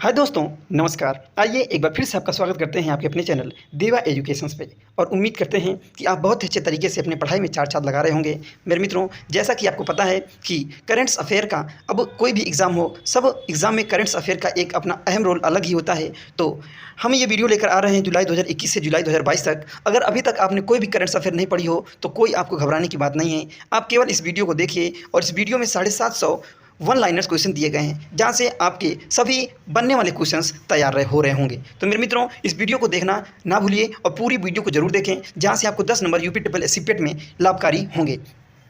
हाय दोस्तों, नमस्कार। आइए एक बार फिर से आपका स्वागत करते हैं आपके अपने चैनल देवा एजुकेशंस पे। और उम्मीद करते हैं कि आप बहुत अच्छे तरीके से अपने पढ़ाई में चार चाँद लगा रहे होंगे। मेरे मित्रों, जैसा कि आपको पता है कि करंट्स अफेयर का अब कोई भी एग्ज़ाम हो, सब एग्ज़ाम में करंट्स अफेयर का एक अपना अहम रोल अलग ही होता है। तो हम ये वीडियो लेकर आ रहे हैं जुलाई 2021 से जुलाई 2022 तक। अगर अभी तक आपने कोई भी करंट्स अफेयर नहीं पढ़ी हो तो कोई आपको घबराने की बात नहीं है। आप केवल इस वीडियो को देखिए और इस वीडियो में 750 वन लाइनर्स क्वेश्चन दिए गए हैं, जहाँ से आपके सभी बनने वाले क्वेश्चंस तैयार हो रहे होंगे। तो मेरे मित्रों, इस वीडियो को देखना ना भूलिए और पूरी वीडियो को जरूर देखें, जहाँ से आपको 10 number UP triple S CIPET में लाभकारी होंगे।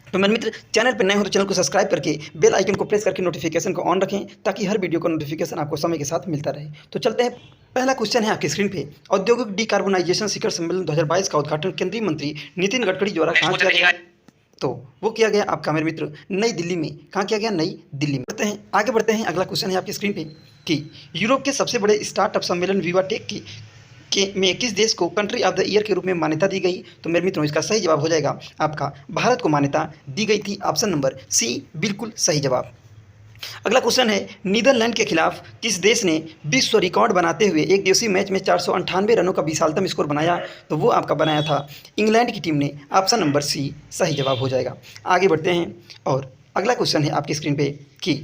तो मेरे मित्र, चैनल पर नए हो तो चैनल को सब्सक्राइब करके बेल आइकन को प्रेस करके नोटिफिकेशन को ऑन रखें, ताकि हर वीडियो का नोटिफिकेशन आपको समय के साथ मिलता रहे। तो चलते हैं। पहला क्वेश्चन है आपकी स्क्रीन पे। औद्योगिक डिकार्बोनाइजेशन शिखर सम्मेलन 2022 का उद्घाटन केंद्रीय मंत्री नितिन गडकरी द्वारा कहाँ किया गया? तो वो किया गया आपका मेरे मित्र नई दिल्ली में। कहाँ किया गया? नई दिल्ली में। आगे बढ़ते हैं। अगला क्वेश्चन है आपकी स्क्रीन पे कि यूरोप के सबसे बड़े स्टार्टअप सम्मेलन विवाटेक में किस देश को कंट्री ऑफ द ईयर के रूप में मान्यता दी गई? तो मेरे मित्रों, इसका सही जवाब हो जाएगा आपका भारत को मान्यता दी गई थी। ऑप्शन नंबर सी बिल्कुल सही जवाब। अगला क्वेश्चन है, नीदरलैंड के खिलाफ किस देश ने विश्व रिकॉर्ड बनाते हुए एक दिवसीय मैच में 498 रनों का विशालतम स्कोर बनाया? तो वो आपका बनाया था इंग्लैंड की टीम ने। ऑप्शन नंबर सी सही जवाब हो जाएगा। आगे बढ़ते हैं और अगला क्वेश्चन है आपकी स्क्रीन पे कि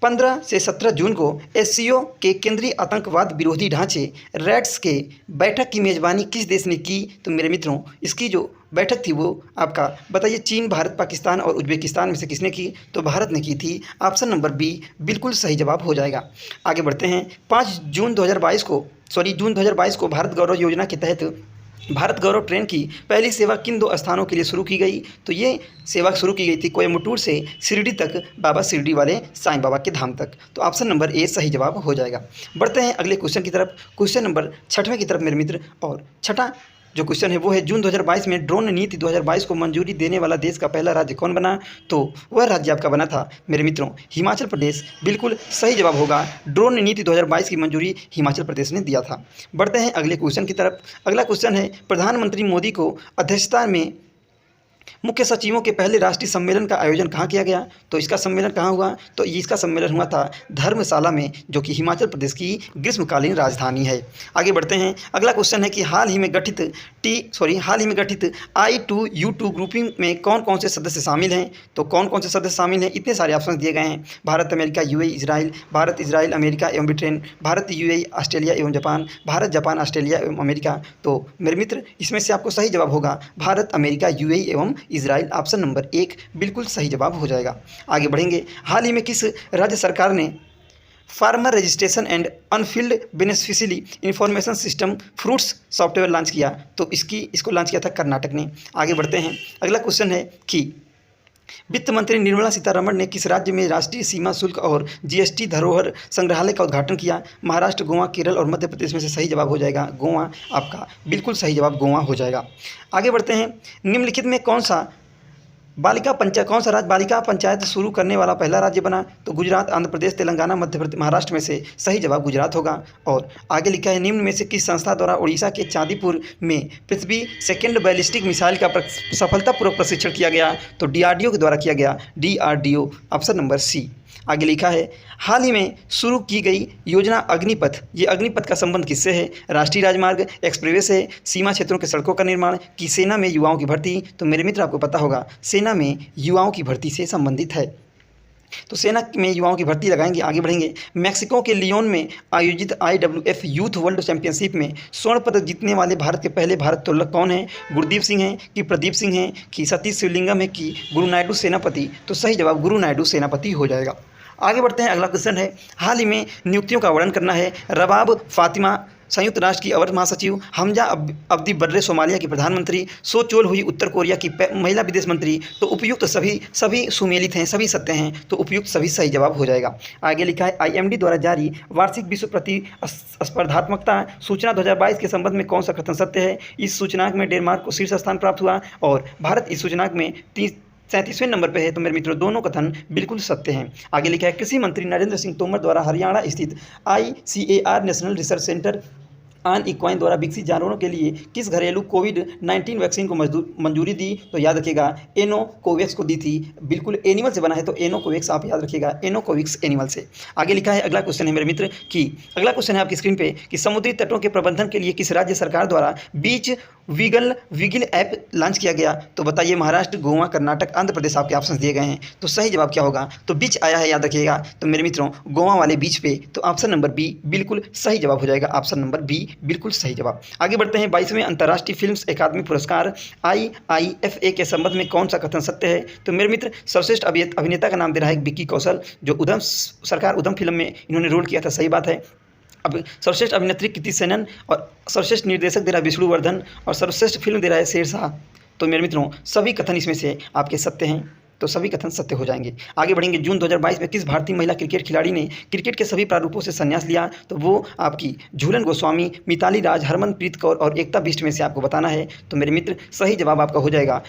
15 से 17 जून को एससीओ के केंद्रीय आतंकवाद विरोधी ढांचे रैट्स के बैठक की मेज़बानी किस देश ने की? तो मेरे मित्रों, इसकी जो बैठक थी वो आपका बताइए, चीन, भारत, पाकिस्तान और उज्बेकिस्तान में से किसने की? तो भारत ने की थी। ऑप्शन नंबर बी बिल्कुल सही जवाब हो जाएगा। आगे बढ़ते हैं। जून 2022 को भारत गौरव योजना के तहत भारत गौरव ट्रेन की पहली सेवा किन दो स्थानों के लिए शुरू की गई? तो ये सेवा शुरू की गई थी कोयम्बटूर से शिरडी तक, बाबा शिरडी वाले साईं बाबा के धाम तक। तो ऑप्शन नंबर ए सही जवाब हो जाएगा। बढ़ते हैं अगले क्वेश्चन की तरफ, क्वेश्चन नंबर 6वें की तरफ मेरे मित्र। और छठा जो क्वेश्चन है वो है, जून 2022 में ड्रोन नीति 2022 को मंजूरी देने वाला देश का पहला राज्य कौन बना? तो वह राज्य आपका बना था मेरे मित्रों हिमाचल प्रदेश। बिल्कुल सही जवाब होगा। ड्रोन नीति 2022 की मंजूरी हिमाचल प्रदेश ने दिया था। बढ़ते हैं अगले क्वेश्चन की तरफ। अगला क्वेश्चन है, प्रधानमंत्री मोदी को अध्यक्षता में मुख्य सचिवों के पहले राष्ट्रीय सम्मेलन का आयोजन कहाँ किया गया? तो इसका सम्मेलन कहाँ हुआ? तो इसका सम्मेलन हुआ था धर्मशाला में, जो कि हिमाचल प्रदेश की ग्रीष्मकालीन राजधानी है। आगे बढ़ते हैं। अगला क्वेश्चन है कि हाल ही में गठित I2U2 ग्रुपिंग में कौन कौन से सदस्य शामिल हैं? तो कौन कौन से सदस्य शामिल हैं? इतने सारे ऑप्शन दिए गए हैं। Bharat, America, UAE, Israel, Bharat, Israel, America एवं ब्रिटेन, भारत, यूएई, ऑस्ट्रेलिया एवं जापान, भारत, जापान, ऑस्ट्रेलिया एवं अमेरिका। तो मेरे मित्र, इसमें से आपको सही जवाब होगा भारत, अमेरिका, यूएई एवं इजराइल। ऑप्शन नंबर 1 बिल्कुल सही जवाब हो जाएगा। आगे बढ़ेंगे। हाल ही में किस राज्य सरकार ने farmer registration and Anfield beneficiary information system fruits software launch किया? तो इसको लॉन्च किया था कर्नाटक ने। आगे बढ़ते हैं। अगला क्वेश्चन है कि वित्त मंत्री निर्मला सीतारमण ने किस राज्य में राष्ट्रीय सीमा शुल्क और जीएसटी धरोहर संग्रहालय का उद्घाटन किया? महाराष्ट्र, गोवा, केरल और मध्य प्रदेश में से सही जवाब हो जाएगा गोवा। आपका बिल्कुल सही जवाब गोवा हो जाएगा। आगे बढ़ते हैं। निम्नलिखित में कौन सा राज्य बालिका पंचायत शुरू करने वाला पहला राज्य बना? तो गुजरात, आंध्र प्रदेश, तेलंगाना, मध्य प्रदेश, महाराष्ट्र में से सही जवाब गुजरात होगा। और आगे लिखा है, निम्न में से किस संस्था द्वारा उड़ीसा के चांदीपुर में पृथ्वी सेकेंड बैलिस्टिक मिसाइल का सफलतापूर्वक प्रशिक्षण किया गया? तो डीआरडीओ के द्वारा किया गया, डीआरडीओ। Option number C. आगे लिखा है, हाल ही में शुरू की गई योजना अग्निपथ, ये अग्निपथ का संबंध किससे है? राष्ट्रीय राजमार्ग, एक्सप्रेस है, सीमा क्षेत्रों के सड़कों का निर्माण की सेना में युवाओं की भर्ती? तो मेरे मित्र, आपको पता होगा सेना में युवाओं की भर्ती से संबंधित है। तो सेना में युवाओं की भर्ती लगाएंगे। आगे बढ़ेंगे। मैक्सिको के लियोन में आयोजित IWF यूथ वर्ल्ड चैंपियनशिप में स्वर्ण पदक जीतने वाले भारत के पहले भारोत्तोलक कौन है? गुरदीप सिंह हैं कि प्रदीप सिंह हैं कि सतीश शिवलिंगम है कि गुरु नायडू सेनापति? तो सही जवाब गुरु नायडू सेनापति हो जाएगा। आगे बढ़ते हैं। अगला क्वेश्चन है, हाल ही में नियुक्तियों का वर्णन करना है। रबाब फातिमा संयुक्त राष्ट्र की अवर महासचिव, हमजा अब्दी बर्रे सोमालिया की प्रधानमंत्री, सो चोल हुई उत्तर कोरिया की महिला विदेश मंत्री। तो उपयुक्त सभी सुमेलित हैं, सभी सत्य हैं। तो उपयुक्त सभी सही जवाब हो जाएगा। आगे लिखा है, IMD द्वारा जारी वार्षिक विश्व प्रतिस्पर्धात्मकता सूचना 2022 के संबंध में कौन सा कथन सत्य है? इस सूचनांक में डेनमार्क को शीर्ष स्थान प्राप्त हुआ और भारत इस सूचनांक में 37वें नंबर पर है। तो मेरे मित्रों, दोनों कथन बिल्कुल सत्य हैं। आगे लिखा है, कृषि मंत्री नरेंद्र सिंह तोमर द्वारा हरियाणा स्थित ICAR नेशनल रिसर्च सेंटर आन इक्वाइन द्वारा विकसित जानवरों के लिए किस घरेलू कोविड-19 वैक्सीन को मंजूरी दी? तो याद रखिएगा एनोकोवैक्स को दी थी। बिल्कुल एनिमल से बना है तो एनोकोवैक्स आप याद रखिएगा, एनोकोवैक्स एनिमल से। आगे लिखा है अगला क्वेश्चन है मेरे मित्र कि अगला क्वेश्चन है आपकी स्क्रीन पे कि समुद्री तटों के प्रबंधन के लिए किस राज्य सरकार द्वारा बीच विगिल ऐप लॉन्च किया गया? तो बताइए महाराष्ट्र, गोवा, कर्नाटक, आंध्र प्रदेश आपके ऑप्शन दिए गए हैं। तो सही जवाब क्या होगा? तो बीच आया है, याद रखिएगा। तो मेरे मित्रों गोवा वाले बीच पे, तो ऑप्शन नंबर बी बिल्कुल सही जवाब हो जाएगा। ऑप्शन नंबर बी बिल्कुल सही जवाब। आगे बढ़ते हैं। 22वें अंतर्राष्ट्रीय फिल्म अकादमी पुरस्कार IIFA के संबंध में कौन सा कथन सत्य है? तो मेरे मित्र सर्वश्रेष्ठ अभिनेता का नाम दे रहा है विक्की कौशल, जो उधम फिल्म में इन्होंने रोल किया था। सही बात है। अब सर्वश्रेष्ठ अभिनेत्री कृति सेनन और सर्वश्रेष्ठ निर्देशक दे रहा है विष्णुवर्धन और सर्वश्रेष्ठ फिल्म दे रहा है शेरशाह। तो मेरे मित्रों सभी कथन इसमें से आपके सत्य हैं, तो सभी कथन सत्य हो जाएंगे। आगे बढ़ेंगे। जून 2022 में किस भारतीय महिला क्रिकेट खिलाड़ी ने क्रिकेट के सभी प्रारूपों से संन्यास लिया? तो वो आपकी झूलन गोस्वामी, मिताली राज, हरमनप्रीत कौर और एकता बिष्ट में से आपको बताना है। तो मेरे मित्र सही जवाब आपका हो जाएगा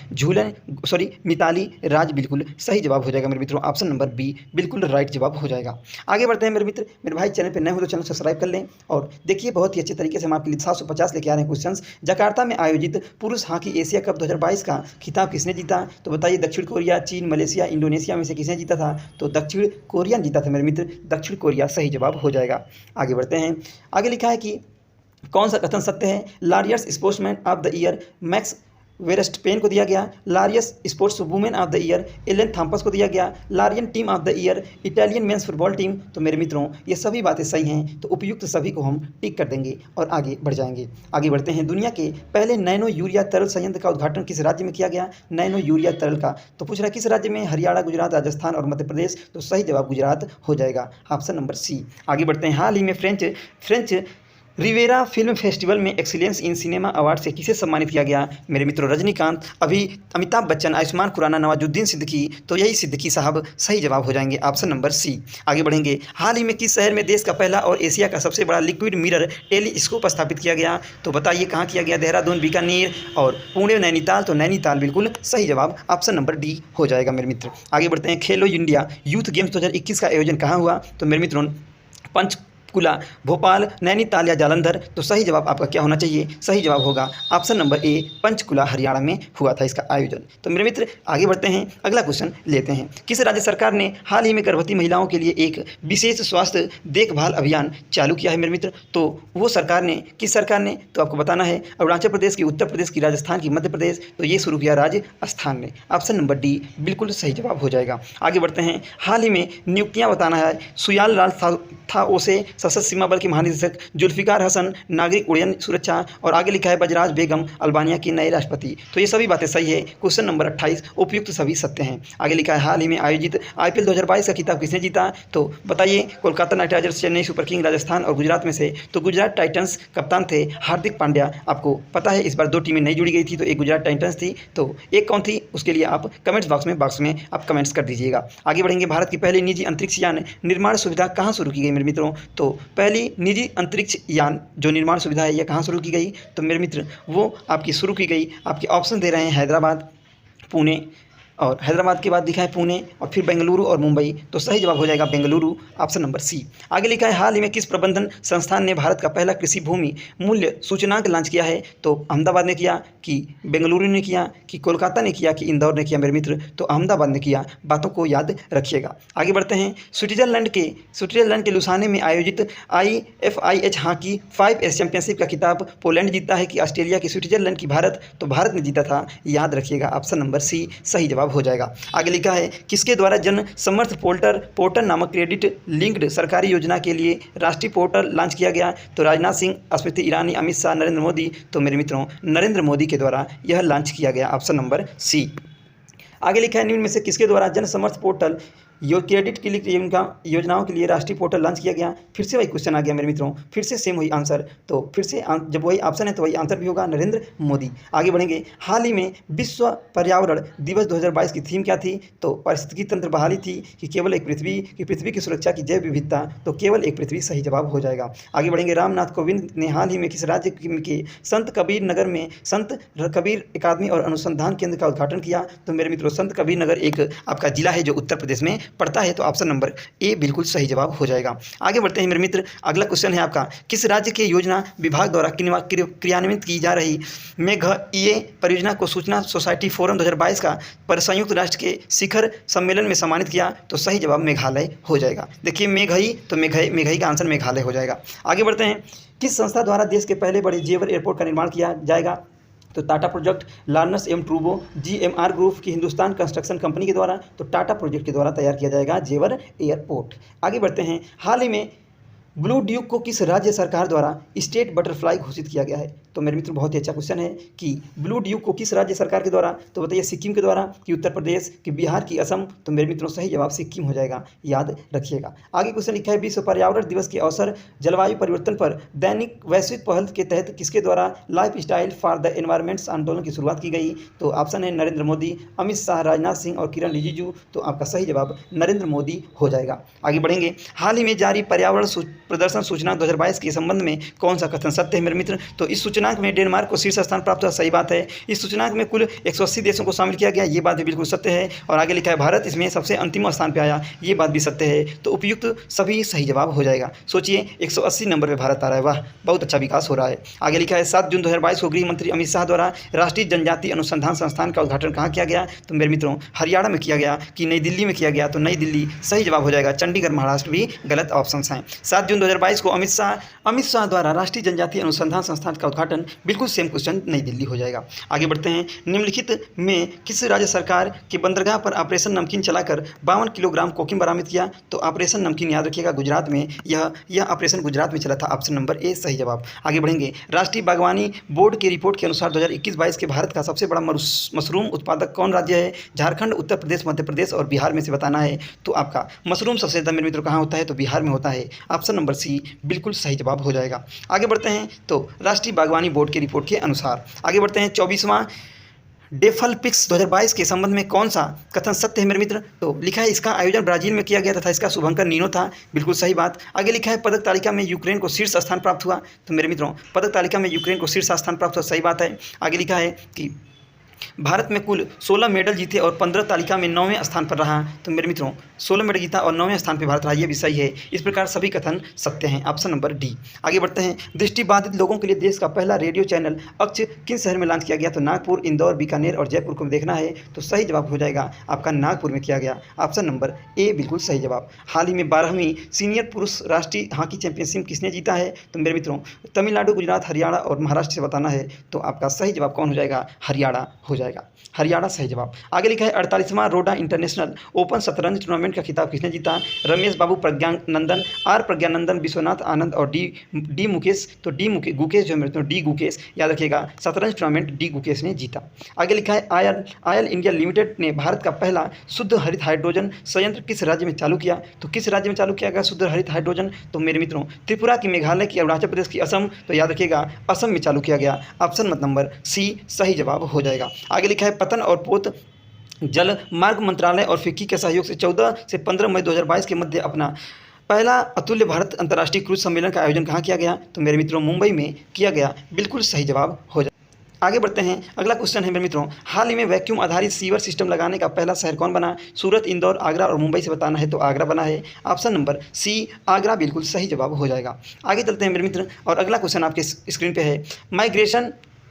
मिताली राज, बिल्कुल सही जवाब हो जाएगा मेरे मित्रों। ऑप्शन नंबर बी बिल्कुल राइट जवाब हो जाएगा। आगे बढ़ते हैं मेरे मित्र। मेरे भाई चैनल पर नए हो तो चैनल सब्सक्राइब कर लें और देखिए बहुत ही अच्छे तरीके से हम आपके लिए 750 लेके आ रहे हैं क्वेश्चन। जकार्ता में आयोजित पुरुष हॉकी एशिया कप 2022 का खिताब किसने जीता? तो बताइए दक्षिण कोरिया, चीन, मलेशिया, इंडोनेशिया में से किसने जीता था? तो दक्षिण कोरिया जीता था मेरे मित्र। दक्षिण कोरिया सही जवाब हो जाएगा। आगे बढ़ते हैं। आगे लिखा है कि कौन सा कथन सत्य है? Laureus sportsman of the year Max Verstappen को दिया गया। Laureus sports women of the year Elaine Thompson को दिया गया। Laureus team of the year Italian men's football team. तो मेरे मित्रों ये सभी बातें सही हैं, तो उपयुक्त सभी को हम टिक कर देंगे और आगे बढ़ जाएंगे। आगे बढ़ते हैं। दुनिया के पहले नैनो यूरिया तरल संयंत्र का उद्घाटन किस राज्य में किया गया? नैनो यूरिया तरल का, तो पूछ रहा है किस राज्य में? हरियाणा, गुजरात, राजस्थान और मध्य प्रदेश। तो सही जवाब गुजरात हो जाएगा। Option number C. आगे बढ़ते हैं। हाल ही में फ्रेंच रिवेरा फिल्म फेस्टिवल में एक्सीलेंस इन सिनेमा अवार्ड से किसे सम्मानित किया गया? मेरे मित्रों रजनीकांत, अमिताभ बच्चन, आयुष्मान खुराना, नवाजुद्दीन सिद्दीकी। तो यही सिद्दीकी साहब सही जवाब हो जाएंगे। Option number C. आगे बढ़ेंगे। हाल ही में किस शहर में देश का पहला और एशिया का सबसे बड़ा लिक्विड मिरर टेलीस्कोप स्थापित किया गया? तो बताइए कहाँ किया गया? देहरादून, बीकानेर और पुणे, नैनीताल। तो नैनीताल बिल्कुल सही जवाब। ऑप्शन नंबर डी हो जाएगा मेरे मित्र। आगे बढ़ते हैं। खेलो इंडिया यूथ गेम्स 2021 का आयोजन कहाँ हुआ? तो मेरे मित्रों पंचकुला, भोपाल, नैनीताल या जालंधर। तो सही जवाब आपका क्या होना चाहिए? सही जवाब होगा option number A Panchkula, Haryana में हुआ था इसका आयोजन। तो मेरे मित्र आगे बढ़ते हैं। अगला क्वेश्चन लेते हैं। किस राज्य सरकार ने हाल ही में गर्भवती महिलाओं के लिए एक विशेष स्वास्थ्य देखभाल अभियान चालू किया है? मेरे मित्र तो वो सरकार ने, किस सरकार ने? तो आपको बताना है अरुणाचल प्रदेश की, उत्तर प्रदेश की, राजस्थान की, मध्य प्रदेश। तो ये शुरू किया राजस्थान ने। ऑप्शन नंबर डी बिल्कुल सही जवाब हो जाएगा। आगे बढ़ते हैं। हाल ही में नियुक्तियां बताना है। सुयाल लाल था ओसे सशस्त्र सीमा बल के महानिदेशक, जुल्फिकार हसन नागरिक उड्डयन सुरक्षा, और आगे लिखा है बजराज बेगम अल्बानिया की नए राष्ट्रपति। तो ये सभी बातें सही है। क्वेश्चन नंबर 28 उपयुक्त सभी सत्य हैं। आगे लिखा है हाल ही में आयोजित IPL 2022 का खिताब किसने जीता? तो बताइए Kolkata night Riders, Chennai super king, Rajasthan और गुजरात में से। तो गुजरात टाइटंस कप्तान थे हार्दिक पांड्या। आपको पता है इस बार 2 टीमें नहीं जुड़ी गई थी, तो एक गुजरात टाइटंस थी, तो एक कौन थी उसके लिए आप कमेंट्स बॉक्स में आप कमेंट्स कर दीजिएगा। आगे बढ़ेंगे। भारत की पहली निजी अंतरिक्ष यान निर्माण सुविधा कहाँ शुरू की गई मेरे मित्रों? तो पहली निजी अंतरिक्ष यान जो निर्माण सुविधा है यह कहाँ शुरू की गई? तो मेरे मित्र वो आपकी शुरू की गई, आपके ऑप्शन दे रहे हैं हैदराबाद, पुणे, और हैदराबाद के बाद दिखा है पुणे और फिर बेंगलुरु और मुंबई। तो सही जवाब हो जाएगा बेंगलुरु। Option number C. आगे लिखा है हाल ही में किस प्रबंधन संस्थान ने भारत का पहला कृषि भूमि मूल्य सूचकांक लॉन्च किया है? तो अहमदाबाद ने किया, कि बेंगलुरु ने किया, कि कोलकाता ने किया, कि इंदौर ने किया? मेरे मित्र तो अहमदाबाद ने किया। बातों को याद रखिएगा। आगे बढ़ते हैं। स्विट्जरलैंड के लुसाने में आयोजित IFIH हॉकी 5S चैंपियनशिप का खिताब पोलैंड जीता है कि ऑस्ट्रेलिया की? स्विट्जरलैंड की भारत? तो भारत ने जीता था, याद रखिएगा। ऑप्शन नंबर सी सही जवाब हो जाएगा। आगे लिखा है किसके द्वारा जन समर्थ पोर्टल नामक क्रेडिट लिंक्ड सरकारी योजना के लिए राष्ट्रीय पोर्टल लॉन्च किया गया? तो राजनाथ सिंह, स्मृति ईरानी, अमित शाह, नरेंद्र मोदी। तो मेरे मित्रों नरेंद्र मोदी के द्वारा यह लॉन्च किया गया। Option number C. आगे लिखा है निम्न में से किसके द्वारा जन समर्थ पोर्टल क्रेडिट के लिए योजनाओं के लिए राष्ट्रीय पोर्टल लॉन्च किया गया? फिर से वही क्वेश्चन आ गया मेरे मित्रों, फिर से सेम वही आंसर। तो फिर से जब वही ऑप्शन है तो वही आंसर भी होगा, नरेंद्र मोदी। आगे बढ़ेंगे। हाल ही में विश्व पर्यावरण दिवस 2022 की थीम क्या थी? तो पारिस्थितिकी तंत्र बहाली थी, कि केवल एक पृथ्वी, कि पृथ्वी की सुरक्षा, की जैव विविधता? तो केवल एक पृथ्वी सही जवाब हो जाएगा। आगे बढ़ेंगे। रामनाथ कोविंद ने हाल ही में किस राज्य के संत कबीर नगर में संत कबीर अकादमी और अनुसंधान केंद्र का उद्घाटन किया? तो मेरे मित्रों संत कबीर नगर एक आपका जिला है जो उत्तर प्रदेश में पड़ता है तो ऑप्शन नंबर ए बिल्कुल सही जवाब हो जाएगा। आगे बढ़ते हैं मेरे मित्र, अगला क्वेश्चन है आपका, किस राज्य के योजना विभाग द्वारा क्रियान्वित की जा रही मेघईए परियोजना को सूचना सोसाइटी फोरम 2022 का पर संयुक्त राष्ट्र के शिखर सम्मेलन में सम्मानित किया? तो सही जवाब मेघालय हो जाएगा। देखिए मेघई, तो मेघई का आंसर मेघालय हो जाएगा। आगे बढ़ते हैं, किस संस्था द्वारा देश के पहले बड़े जेवर एयरपोर्ट का निर्माण किया जाएगा? तो टाटा प्रोजेक्ट, लार्नस एवं ट्रूबो, जीएमआर ग्रुप की हिंदुस्तान कंस्ट्रक्शन कंपनी के द्वारा, तो टाटा प्रोजेक्ट के द्वारा तैयार किया जाएगा जेवर एयरपोर्ट। आगे बढ़ते हैं, हाल ही में ब्लू ड्यूक को किस राज्य सरकार द्वारा स्टेट बटरफ्लाई घोषित किया गया है? तो मेरे मित्र बहुत ही अच्छा क्वेश्चन है कि ब्लू ड्यूक को किस राज्य सरकार के द्वारा, तो बताइए सिक्किम के द्वारा कि उत्तर प्रदेश कि बिहार की असम? तो मेरे मित्रों सही जवाब सिक्किम हो जाएगा, याद रखिएगा। आगे क्वेश्चन लिखा है, विश्व पर्यावरण दिवस के अवसर जलवायु परिवर्तन पर दैनिक वैश्विक पहल के तहत किसके द्वारा life style for the environments आंदोलन की शुरुआत की गई? तो ऑप्शन है नरेंद्र मोदी, अमित शाह, राजनाथ सिंह और किरण रिजिजू। तो आपका सही जवाब नरेंद्र मोदी हो जाएगा। आगे बढ़ेंगे, हाल ही में जारी पर्यावरण प्रदर्शन सूचनांक 2022 के संबंध में कौन सा कथन सत्य है मेरे मित्र? तो इस सूचनांक में डेनमार्क को शीर्ष स्थान प्राप्त हुआ, सही बात है। इस सूचनांक में कुल 180 देशों को शामिल किया गया, ये बात भी बिल्कुल सत्य है। और आगे लिखा है भारत इसमें सबसे अंतिम स्थान पर आया, ये बात भी सत्य है। तो उपयुक्त सभी सही जवाब हो जाएगा। सोचिए 180 नंबर पर भारत आ रहा है, वाह बहुत अच्छा विकास हो रहा है। आगे लिखा है 7 जून 2022 को गृह मंत्री अमित शाह द्वारा राष्ट्रीय जनजातीय अनुसंधान संस्थान का उद्घाटन कहाँ किया गया? तो मेरे मित्रों हरियाणा में किया गया कि नई दिल्ली में किया गया? तो नई दिल्ली सही जवाब हो जाएगा। चंडीगढ़ महाराष्ट्र भी गलत ऑप्शन हैं। 7 जून 2022 को अमित शाह द्वारा राष्ट्रीय जनजातीय अनुसंधान संस्थान का उद्घाटन, बिल्कुल सेम क्वेश्चन, नई दिल्ली हो जाएगा। आगे बढ़ते हैं, निम्नलिखित में किस राज्य सरकार के बंदरगाह पर ऑपरेशन नमकीन चलाकर 52 किलोग्राम कोकीन बरामद किया? तो ऑपरेशन नमकीन याद रखिएगा गुजरात में, यह ऑपरेशन गुजरात में चला था, ऑप्शन नंबर ए सही जवाब। आगे बढ़ेंगे, राष्ट्रीय बागवानी बोर्ड की रिपोर्ट के अनुसार 2021-22 के भारत का सबसे बड़ा मशरूम उत्पादक कौन राज्य है? झारखंड, उत्तर प्रदेश, मध्य प्रदेश और बिहार में से बताना है। तो आपका मशरूम सबसे ज़्यादा मेरे मित्रों कहाँ होता है? तो बिहार में होता है, ऑप्शन नंबर सी बिल्कुल सही जवाब हो जाएगा। आगे बढ़ते हैं, तो राष्ट्रीय बागवानी बोर्ड की रिपोर्ट के अनुसार आगे बढ़ते हैं, 24वां डेफलपिक्स 2022 के संबंध में कौन सा कथन सत्य है मेरे मित्र? तो लिखा है इसका आयोजन ब्राजील में किया गया तथा इसका शुभंकर नीनो था, बिल्कुल सही बात। आगे लिखा है पदक तालिका में यूक्रेन को शीर्ष स्थान प्राप्त हुआ। तो मेरे मित्रों पदक तालिका में यूक्रेन को शीर्ष स्थान प्राप्त हुआ, सही बात है। आगे लिखा है कि भारत में कुल 16 मेडल जीते और 15 तालिका में 9वें स्थान पर रहा। तो मेरे मित्रों 16 मेडल जीता और 9वें स्थान पर भारत रहा, ये भी सही है। इस प्रकार सभी कथन सत्य हैं, ऑप्शन नंबर डी। आगे बढ़ते हैं, दृष्टिबाधित लोगों के लिए देश का पहला रेडियो चैनल अक्ष किन शहर में लॉन्च किया गया? तो नागपुर, इंदौर, बीकानेर और जयपुर को देखना है। तो सही जवाब हो जाएगा आपका नागपुर में किया गया, ऑप्शन नंबर ए बिल्कुल सही जवाब। हाल ही में 12वीं सीनियर पुरुष राष्ट्रीय हॉकी चैंपियनशिप किसने जीता है? तो मेरे मित्रों तमिलनाडु, गुजरात, हरियाणा और महाराष्ट्र से बताना है। तो आपका सही जवाब कौन हो जाएगा? हरियाणा हो जाएगा, हरियाणा सही जवाब। आगे लिखा है 48वां रोडा इंटरनेशनल ओपन शतरंज टूर्नामेंट का खिताब किसने जीता? रमेश बाबू, प्रज्ञानंदन, आर प्रज्ञानंदन, विश्वनाथ आनंद और डी मुकेश। तो गुकेश जो मेरे डी गुकेश याद रखिएगा, शतरंज टूर्नामेंट डी गुकेश ने जीता। आगे लिखा है आयल इंडिया लिमिटेड ने भारत का पहला शुद्ध हरित हाइड्रोजन संयंत्र किस राज्य में चालू किया? तो किस राज्य में चालू किया गया शुद्ध हरित हाइड्रोजन? तो मेरे मित्रों त्रिपुरा की, मेघालय की, अरुणाचल प्रदेश की, असम। तो याद रखिएगा असम में चालू किया गया, ऑप्शन नंबर सी सही जवाब हो जाएगा। आगे लिखा है पतन और पोत जल मार्ग मंत्रालय और फिक्की के सहयोग से 14 से 15 मई 2022 के मध्य अपना पहला अतुल्य भारत अंतर्राष्ट्रीय क्रूज सम्मेलन का आयोजन कहाँ किया गया? तो मेरे मित्रों मुंबई में किया गया, बिल्कुल सही जवाब हो जाए। आगे बढ़ते हैं, अगला क्वेश्चन है मेरे मित्रों, हाल ही में वैक्यूम आधारित सीवर सिस्टम लगाने का पहला शहर कौन बना? सूरत, इंदौर, आगरा और मुंबई से बताना है। तो आगरा बना है, ऑप्शन नंबर सी आगरा बिल्कुल सही जवाब हो जाएगा। आगे चलते हैं मेरे मित्र, और अगला क्वेश्चन आपके स्क्रीन पे है,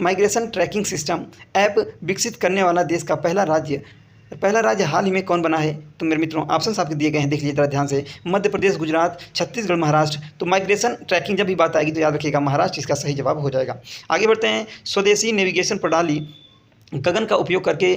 माइग्रेशन ट्रैकिंग सिस्टम ऐप विकसित करने वाला देश का पहला राज्य हाल ही में कौन बना है? तो मेरे मित्रों ऑप्शंस आपके दिए गए हैं, देख लीजिए जरा ध्यान से, मध्य प्रदेश, गुजरात, छत्तीसगढ़, महाराष्ट्र। तो माइग्रेशन ट्रैकिंग जब भी बात आएगी तो याद रखिएगा महाराष्ट्र इसका सही जवाब हो जाएगा। आगे बढ़ते हैं, स्वदेशी नेविगेशन प्रणाली गगन का उपयोग करके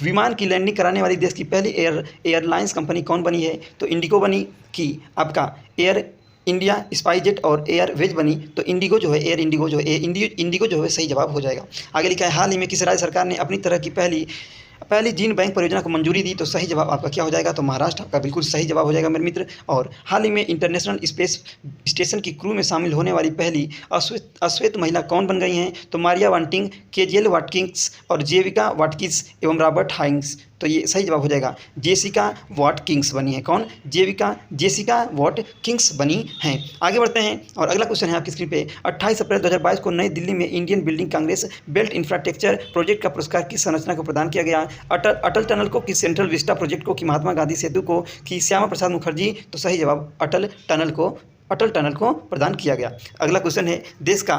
विमान की लैंडिंग कराने वाली देश की पहली एयरलाइंस कंपनी कौन बनी है? तो इंडिगो बनी कि आपका एयर इंडिया, स्पाइसजेट और एयरवेज बनी? तो इंडिगो जो है, एयर इंडिगो जो है, इंडिगो जो है सही जवाब हो जाएगा। आगे लिखा है हाल ही में किस राज्य सरकार ने अपनी तरह की पहली जीन बैंक परियोजना को मंजूरी दी? तो सही जवाब आपका क्या हो जाएगा? तो महाराष्ट्र आपका बिल्कुल सही जवाब हो जाएगा मेरे मित्र। और हाल ही में इंटरनेशनल स्पेस स्टेशन की क्रू में शामिल होने वाली पहली अश्वेत महिला कौन बन गई हैं? तो मारिया वांटिंग, केजियल वाटकिंस और जेविका वाटकिस एवं रॉबर्ट हाइंग्स। तो ये सही जवाब हो जाएगा जेसिका वाटकिंस बनी है। कौन? जेसिका वाटकिंस बनी हैं। आगे बढ़ते हैं और अगला क्वेश्चन है आपकी स्क्रीन पे। 28 अप्रैल 2022 को नई दिल्ली में Indian building Congress belt infrastructure project का पुरस्कार किस संरचना को प्रदान किया गया? अटल टनल को, कि सेंट्रल विस्टा प्रोजेक्ट को, कि महात्मा गांधी सेतु को, कि श्यामा प्रसाद मुखर्जी? तो सही जवाब अटल टनल को प्रदान किया गया। अगला क्वेश्चन है, देश का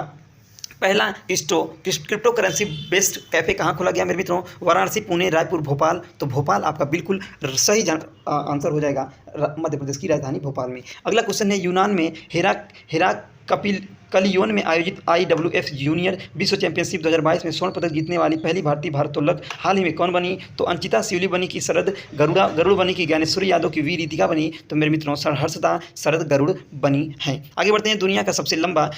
पहला क्रिप्टो करेंसी बेस्ड कैफे कहाँ खोला गया मेरे मित्रों? वाराणसी, पुणे, रायपुर, भोपाल? तो भोपाल आपका बिल्कुल सही आंसर हो जाएगा, मध्य प्रदेश की राजधानी भोपाल में। अगला क्वेश्चन है, यूनान में हेराक्लियोन में आयोजित IWF जूनियर विश्व चैंपियनशिप 2022 में स्वर्ण पदक जीतने वाली पहली भारतीय भारोत्तोलक हाल ही में कौन बनी? तो अंकिता शिवली बनी, कि शरद गरुड़ बनी, कि ज्ञानेश्वरी यादव, की वी रितिका बनी? तो मेरे मित्रों हर्षदा शरद गरुड़ बनी हैं। आगे बढ़ते हैं, दुनिया का सबसे लंबा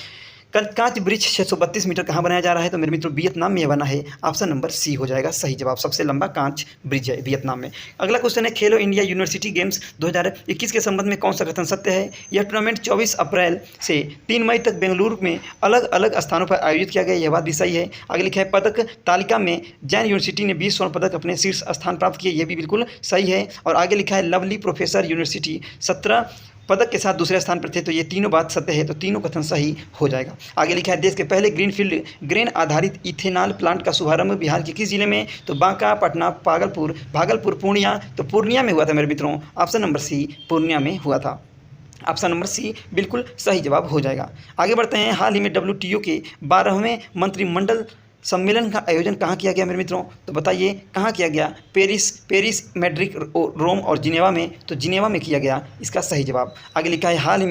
कांच ब्रिज 632 मीटर कहाँ बनाया जा रहा है? तो मेरे मित्रों वियतनाम में बना है। ऑप्शन नंबर सी हो जाएगा सही जवाब, सबसे लंबा कांच ब्रिज है वियतनाम में। अगला क्वेश्चन है, खेलो इंडिया यूनिवर्सिटी गेम्स 2021 के संबंध में कौन सा कथन सत्य है? यह टूर्नामेंट 24 अप्रैल से 3 मई तक बेंगलुरु में अलग अलग स्थानों पर आयोजित किया गया, यह बात भी सही है। आगे लिखा है, पदक तालिका में जैन यूनिवर्सिटी ने 20 स्वर्ण पदक अपने शीर्ष स्थान प्राप्त किए, यह भी बिल्कुल सही है। और आगे लिखा है, लवली प्रोफेसर यूनिवर्सिटी 17 पदक के साथ दूसरे स्थान पर थे, तो ये तीनों बात सत्य है, तो तीनों कथन सही हो जाएगा। आगे लिखा है, देश के पहले ग्रीनफील्ड ग्रेन आधारित इथेनॉल प्लांट का शुभारंभ बिहार के किस जिले में? तो बांका, पटना, भागलपुर, पूर्णिया? तो पूर्णिया में हुआ था मेरे मित्रों, ऑप्शन नंबर सी पूर्णिया में हुआ था। ऑप्शन नंबर सी बिल्कुल सही जवाब हो जाएगा। आगे बढ़ते हैं, हाल ही में WTO के 12वें मंत्रिमंडल सम्मेलन का आयोजन कहाँ किया गया मेरे मित्रों? तो बताइए कहाँ किया गया? पेरिस, मैड्रिड, रोम और जिनेवा में? तो जिनेवा में किया गया इसका सही जवाब। आगे लिखा है, हाल ही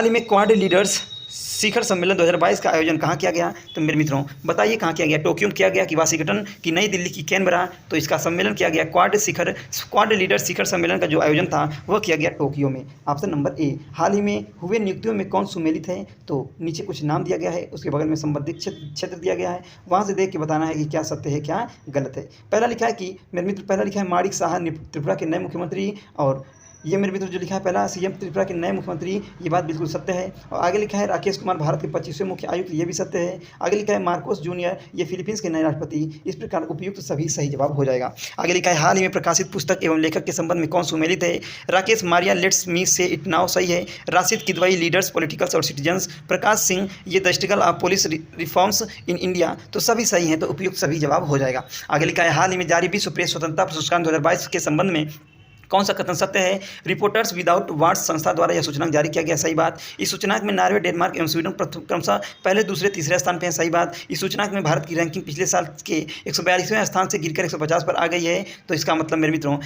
में क्वाड लीडर्स शिखर सम्मेलन 2022 का आयोजन कहाँ किया गया? तो मेरे मित्रों बताइए कहाँ किया गया? टोक्यो में किया गया, कि वाशिंगटन, की नई दिल्ली, की कैनबरा? तो इसका सम्मेलन किया गया क्वाड लीडर शिखर सम्मेलन का जो आयोजन था वह किया गया टोक्यो में। Option number A. हाल ही में हुए नियुक्तियों में कौन सुमेलित है? तो नीचे कुछ नाम दिया गया है, उसके बगल में संबंधित क्षेत्र दिया गया है, वहाँ से देख के बताना है कि क्या सत्य है क्या गलत है। पहला लिखा है कि मेरे मित्र, पहला लिखा है माणिक साहा त्रिपुरा के नए मुख्यमंत्री, और ये मेरे मित्र जो लिखा है पहला CM त्रिपुरा के नए मुख्यमंत्री, ये बात बिल्कुल सत्य है। और आगे लिखा है राकेश कुमार भारत के 25वें मुख्य आयुक्त, ये भी सत्य है। आगे लिखा है मार्कोस जूनियर, ये फिलीपींस के नए राष्ट्रपति। इस प्रकार उपयुक्त सभी सही जवाब हो जाएगा। आगे लिखा है, हाल ही में प्रकाशित पुस्तक एवं लेखक के संबंध में कौन सुमेलित है? राकेश मारिया, लेट्स मी से इट नाउ, सही है। राशिद किदवई, लीडर्स पॉलिटिकल्स और सिटीजन्स। प्रकाश सिंह, ये the struggle of police reforms in India. तो सभी सही हैं, तो उपयुक्त सभी जवाब हो जाएगा। आगे लिखा है, हाल ही में जारी विश्व प्रेस स्वतंत्रता पुरस्कार 2022 के संबंध में कौन सा कथन सत्य है? रिपोर्टर्स विदाउट बॉर्डर्स संस्था द्वारा यह सूचनांक जारी किया गया, सही बात। इस सूचनांक में नॉर्वे, डेनमार्क एवं स्वीडन क्रमशः पहले, दूसरे, तीसरे स्थान पर है, सही बात। इस सूचनांक में भारत की रैंकिंग पिछले साल के 142वें स्थान से गिरकर 150 पर आ गई है। तो इसका मतलब मेरे मित्रों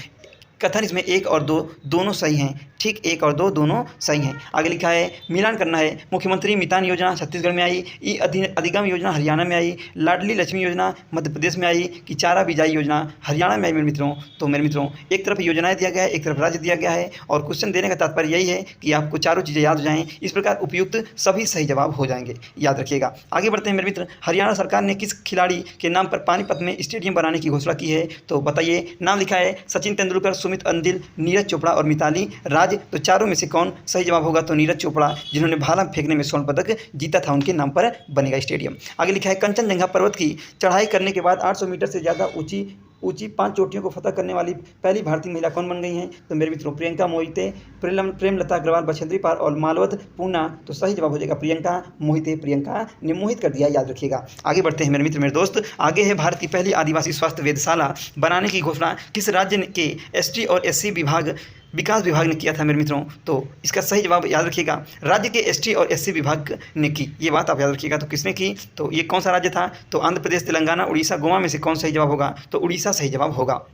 कथन इसमें 1 और 2 दोनों सही हैं, ठीक, 1 और 2 दोनों सही हैं। आगे लिखा है, मिलान करना है, मुख्यमंत्री मितान योजना छत्तीसगढ़ में आई, अधिगम योजना हरियाणा में आई, लाडली लक्ष्मी योजना मध्य प्रदेश में आई, कि चारा बिजाई योजना हरियाणा में आई मेरे मित्रों? तो मेरे मित्रों एक तरफ योजनाएं दिया गया है, एक तरफ राज्य दिया गया है, और क्वेश्चन देने का तात्पर्य यही है कि आपको चारों चीज़ें याद हो जाएँ। इस प्रकार उपयुक्त सभी सही जवाब हो जाएंगे, याद रखिएगा। आगे बढ़ते हैं मेरे मित्र, हरियाणा सरकार ने किस खिलाड़ी के नाम पर पानीपत में स्टेडियम बनाने की घोषणा की है? तो बताइए, नाम लिखा है सचिन तेंदुलकर, सुमित अंदिल, नीरज चोपड़ा और मिताली राज। तो चारों में से कौन सही जवाब होगा? तो नीरज चोपड़ा, जिन्होंने भाला फेंकने में स्वर्ण पदक जीता था, उनके नाम पर बनेगा स्टेडियम। आगे लिखा है, कंचनजंगा पर्वत की चढ़ाई करने के बाद 800 मीटर से ज़्यादा ऊंची 5 चोटियों को फतह करने वाली पहली भारतीय महिला कौन बन गई हैं? तो मेरे मित्रों प्रियंका मोहिते, प्रेमलता अग्रवाल, बछेंद्री पाल और मालवत पूना। तो सही जवाब हो जाएगा प्रियंका मोहिते, प्रियंका ने मोहित कर दिया, याद रखिएगा। आगे बढ़ते हैं मेरे मित्र, मेरे दोस्त, आगे है भारत की पहली आदिवासी स्वास्थ्य वेधशाला बनाने की घोषणा किस राज्य के ST और SC विकास विभाग ने किया था मेरे मित्रों? तो इसका सही जवाब याद रखिएगा, राज्य के ST और SC विभाग ने की, ये बात आप याद रखिएगा। तो किसने की? तो ये कौन सा राज्य था? तो आंध्र प्रदेश, तेलंगाना, उड़ीसा, गोवा में से कौन सही जवाब होगा? तो उड़ीसा सही जवाब होगा।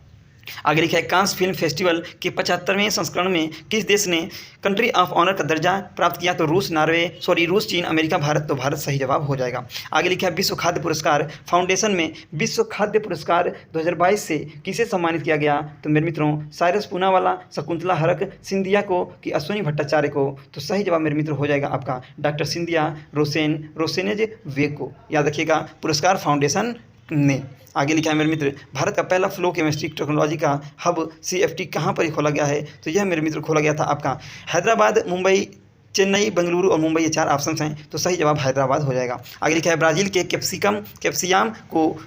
आगे लिखा है, कांस फिल्म फेस्टिवल के 75वें संस्करण में किस देश ने कंट्री ऑफ ऑनर का दर्जा प्राप्त किया? तो रूस, चीन, अमेरिका, भारत। तो भारत सही जवाब हो जाएगा। आगे लिखा है, विश्व खाद्य पुरस्कार फाउंडेशन में विश्व खाद्य पुरस्कार 2022 से किसे सम्मानित किया गया? तो मेरे मित्रों साइरस पूनावाला, शकुंतला हरक सिंधिया को, कि अश्विनी भट्टाचार्य को? तो सही जवाब मेरे मित्र हो जाएगा आपका डॉक्टर सिंधिया रोसेनेज वेग को, याद रखिएगा, पुरस्कार फाउंडेशन ने। आगे लिखा है मेरे मित्र, भारत का पहला फ्लो केमिस्ट्री टेक्नोलॉजी का हब CFT कहाँ पर खोला गया है? तो यह मेरे मित्र खोला गया था आपका हैदराबाद, मुंबई, चेन्नई, बेंगलुरु और मुंबई, ये 4 ऑप्शन हैं। तो सही जवाब हैदराबाद हो जाएगा। आगे लिखा है, ब्राज़ील के कैप्सियाम को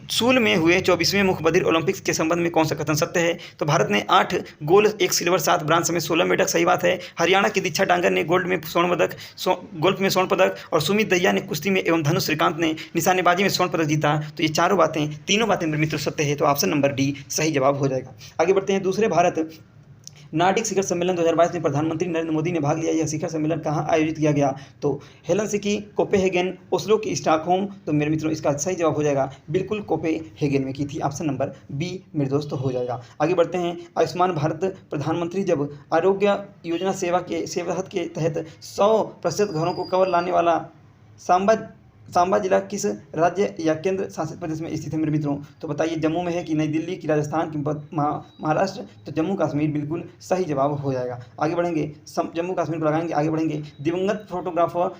सूल में हुए 24वें मुख्य बधिर ओलंपिक्स के संबंध में कौन सा कथन सत्य है? तो भारत ने 8 गोल्ड, 1 सिल्वर, 7 ब्रांज समेत 16 मेडल, सही बात है। हरियाणा की दीक्षा डांगर ने गोल्ड में स्वर्ण पदक, गोल्फ में स्वर्ण पदक, और सुमित दहिया ने कुश्ती में एवं धनुष श्रीकांत ने निशानेबाजी में स्वर्ण पदक जीता। तो ये तीनों बातें मेरे मित्र सत्य है। तो ऑप्शन नंबर डी सही जवाब हो जाएगा। आगे बढ़ते हैं। दूसरे भारत नार्डिक शिखर सम्मेलन 2022 में प्रधानमंत्री नरेंद्र मोदी ने भाग लिया। यह शिखर सम्मेलन कहाँ आयोजित किया गया? तो हेलसिंकी, कोपेनहेगन, ओस्लो की स्टॉकहोम। तो मेरे मित्रों इसका सही जवाब हो जाएगा बिल्कुल कोपेनहेगन में की थी। ऑप्शन नंबर बी मेरे दोस्त हो जाएगा। आगे बढ़ते हैं। आयुष्मान भारत प्रधानमंत्री जब आरोग्य योजना सेवाहत के तहत 100% घरों को कवर लाने वाला सांबा जिला किस राज्य या केंद्र शासित प्रदेश में स्थित है मेरे मित्रों? तो बताइए जम्मू में है कि नई दिल्ली की, राजस्थान की, महाराष्ट्र? तो जम्मू कश्मीर बिल्कुल सही जवाब हो जाएगा। आगे बढ़ेंगे। जम्मू कश्मीर को लगाएंगे। आगे बढ़ेंगे। दिवंगत फोटोग्राफर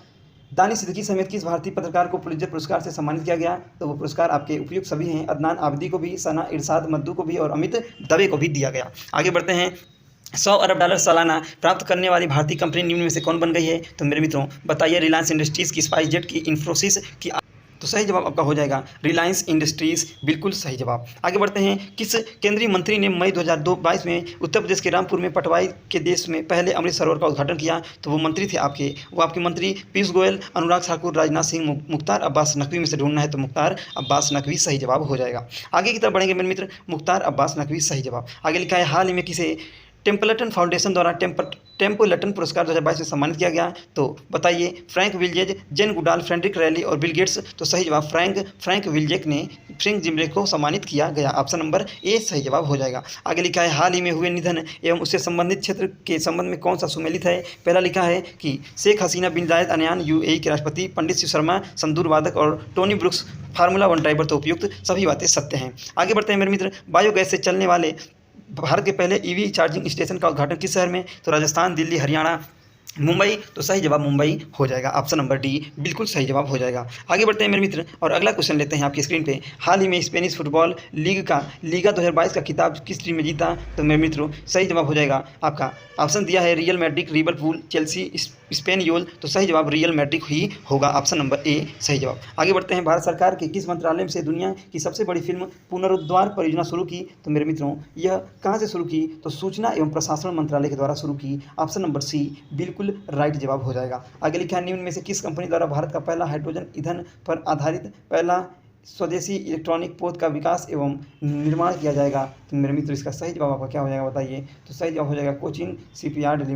दानिश सिद्दीकी समेत किस भारतीय पत्रकार को पुलित्जर पुरस्कार से सम्मानित किया गया? तो वो पुरस्कार आपके उपयुक्त सभी हैं। अदनान आबिदी को भी, सना इरशाद मद्दू को भी और अमित दवे को भी दिया गया। आगे बढ़ते हैं। $100 अरब सालाना प्राप्त करने वाली भारतीय कंपनी निम्न में से कौन बन गई है? तो मेरे मित्रों बताइए। रिलायंस इंडस्ट्रीज़ की, स्पाइसजेट की, इन्फोसिस की। तो सही जवाब आपका हो जाएगा रिलायंस इंडस्ट्रीज़, बिल्कुल सही जवाब। आगे बढ़ते हैं। किस केंद्रीय मंत्री ने मई 2022 में उत्तर प्रदेश के रामपुर में पटवाई के देश में पहले अमृत सरोवर का उद्घाटन किया? तो वो मंत्री थे आपके मंत्री पीयूष गोयल, अनुराग ठाकुर, राजनाथ सिंह, मुख्तार अब्बास नकवी में से ढूंढना है। तो मुख्तार अब्बास नकवी सही जवाब हो जाएगा। आगे की तरफ बढ़ेंगे मेरे मित्र। मुख्तार अब्बास नकवी सही जवाब। आगे लिखा है हाल ही में किसे टेम्पल्टन फाउंडेशन द्वारा टेम्पल्टन पुरस्कार 2022 में सम्मानित किया गया? तो बताइए। Frank Wilczek, Jane Goodall, Frederick Riley और बिल गेट्स। तो सही जवाब फ्रैंक विल्जेक ने फ्रैंक जिम्ब्रेक को सम्मानित किया गया। ऑप्शन नंबर ए सही जवाब हो जाएगा। आगे लिखा है हाल ही में हुए निधन एवं उससे संबंधित क्षेत्र के संबंध में कौन सा सुमेलित है? पहला लिखा है कि शेख हसीना बिन जायद अल नहयान UAE के राष्ट्रपति, पंडित शिव शर्मा संतूर वादक और टोनी ब्रुक्स फार्मूला 1 ड्राइवर। तो उपयुक्त सभी बातें सत्य हैं। आगे बढ़ते हैं मेरे मित्र। बायोगैस से चलने वाले भारत के पहले EV चार्जिंग स्टेशन का उद्घाटन किस शहर में? तो राजस्थान, दिल्ली, हरियाणा, मुंबई। तो सही जवाब मुंबई हो जाएगा। ऑप्शन नंबर डी बिल्कुल सही जवाब हो जाएगा। आगे बढ़ते हैं मेरे मित्र और अगला क्वेश्चन लेते हैं आपकी स्क्रीन पे। हाल ही में स्पेनिश फुटबॉल लीगा 2022 का खिताब किस टीम में जीता? तो मेरे मित्रों सही जवाब हो जाएगा आपका। ऑप्शन दिया है रियल मैड्रिड, लिवरपूल, चेल्सी, स्पेनियोल। तो सही जवाब रियल मैड्रिड ही होगा। ऑप्शन नंबर ए सही जवाब। आगे बढ़ते हैं। भारत सरकार के किस मंत्रालय से दुनिया की सबसे बड़ी फिल्म पुनरुद्धार परियोजना शुरू की? तो मेरे मित्रों यह कहाँ से शुरू की? तो सूचना एवं प्रशासन मंत्रालय के द्वारा शुरू की। ऑप्शन नंबर सी बिल्कुल राइट जवाब हो जाएगा। आगे लिखा है निम्न में से किस कंपनी द्वारा भारत का पहला हाइड्रोजन ईंधन पर आधारित पहला स्वदेशी इलेक्ट्रॉनिक पोत का विकास एवं निर्माण किया जाएगा? तो मेरे मित्र इसका सही जवाब आपका क्या हो जाएगा बताइए? तो सही जवाब हो जाएगा कोचिन शिपयार्ड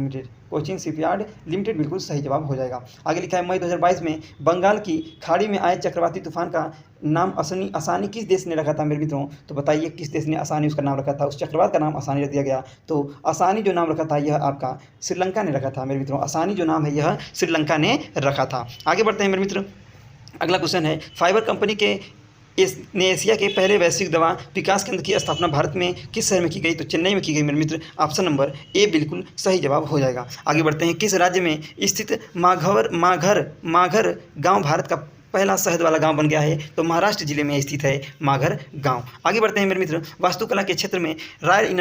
लिमिटेड बिल्कुल सही जवाब हो जाएगा। आगे लिखा है मई 2022 में बंगाल की खाड़ी में आए चक्रवाती तूफान का नाम आसानी किस देश ने रखा था मेरे मित्रों? तो बताइए किस देश ने आसानी उसका नाम रखा था? उस चक्रवात का नाम आसानी रख दिया गया। तो आसानी जो नाम रखा था यह आपका श्रीलंका ने रखा था मेरे मित्रों। आसानी जो नाम है यह श्रीलंका ने रखा था। आगे बढ़ते हैं मेरे मित्र। अगला क्वेश्चन है फाइबर कंपनी के एशिया के पहले वैश्विक दवा विकास केंद्र की स्थापना भारत में किस शहर में की गई? तो चेन्नई में की गई मेरे मित्र। ऑप्शन नंबर ए बिल्कुल सही जवाब हो जाएगा। आगे बढ़ते हैं। किस राज्य में स्थित माघर गांव भारत का पहला शहद वाला गांव बन गया है? तो महाराष्ट्र जिले में स्थित है माघर गांव। आगे बढ़ते हैं मेरे मित्र। वास्तुकला के क्षेत्र में royal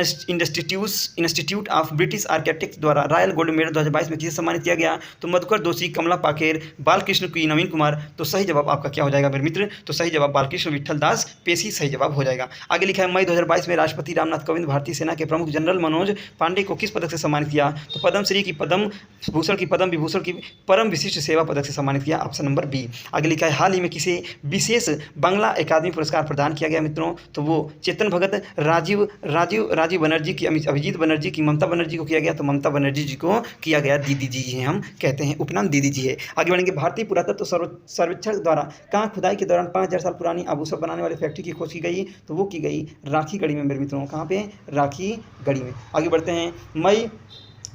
institute of British architect द्वारा रॉयल गोल्ड मेडल 2022 में किसे सम्मानित किया गया? तो मधुकर दोषी, कमला पाकेर, बालकृष्ण की, नवीन कुमार। तो सही जवाब आपका क्या हो जाएगा मेरे मित्र? तो सही जवाब बालकृष्ण विठल दास पेशी सही जवाब हो जाएगा। आगे लिखा है मई 2022 में राष्ट्रपति रामनाथ कोविंद भारतीय सेना के प्रमुख जनरल मनोज पांडे को किस पदक से सम्मानित किया? तो पद्मश्री की, पद्म भूषण की, पद्म विभूषण की, परम विशिष्ट सेवा पदक से सम्मानित किया। Option number B. आगे लिखा है हाल ही में किसे विशेष बांग्ला अकादमी पुरस्कार प्रदान किया गया मित्रों? तो वो चेतन भगत, राजीव बनर्जी की, अभिजीत बनर्जी की, ममता बनर्जी को किया गया। तो ममता बनर्जी जी को किया गया। दीदी जी हम कहते हैं, उपनाम दीदी जी है। आगे बढ़ेंगे। भारतीय पुरातत्व सर्वेक्षण द्वारा कहाँ खुदाई के दौरान 5000 साल पुरानी आभूषण बनाने वाली फैक्ट्री की खोज की गई? तो वो की गई राखीगढ़ी में मेरे मित्रों। कहाँ पे? राखीगढ़ी में। आगे बढ़ते हैं। मई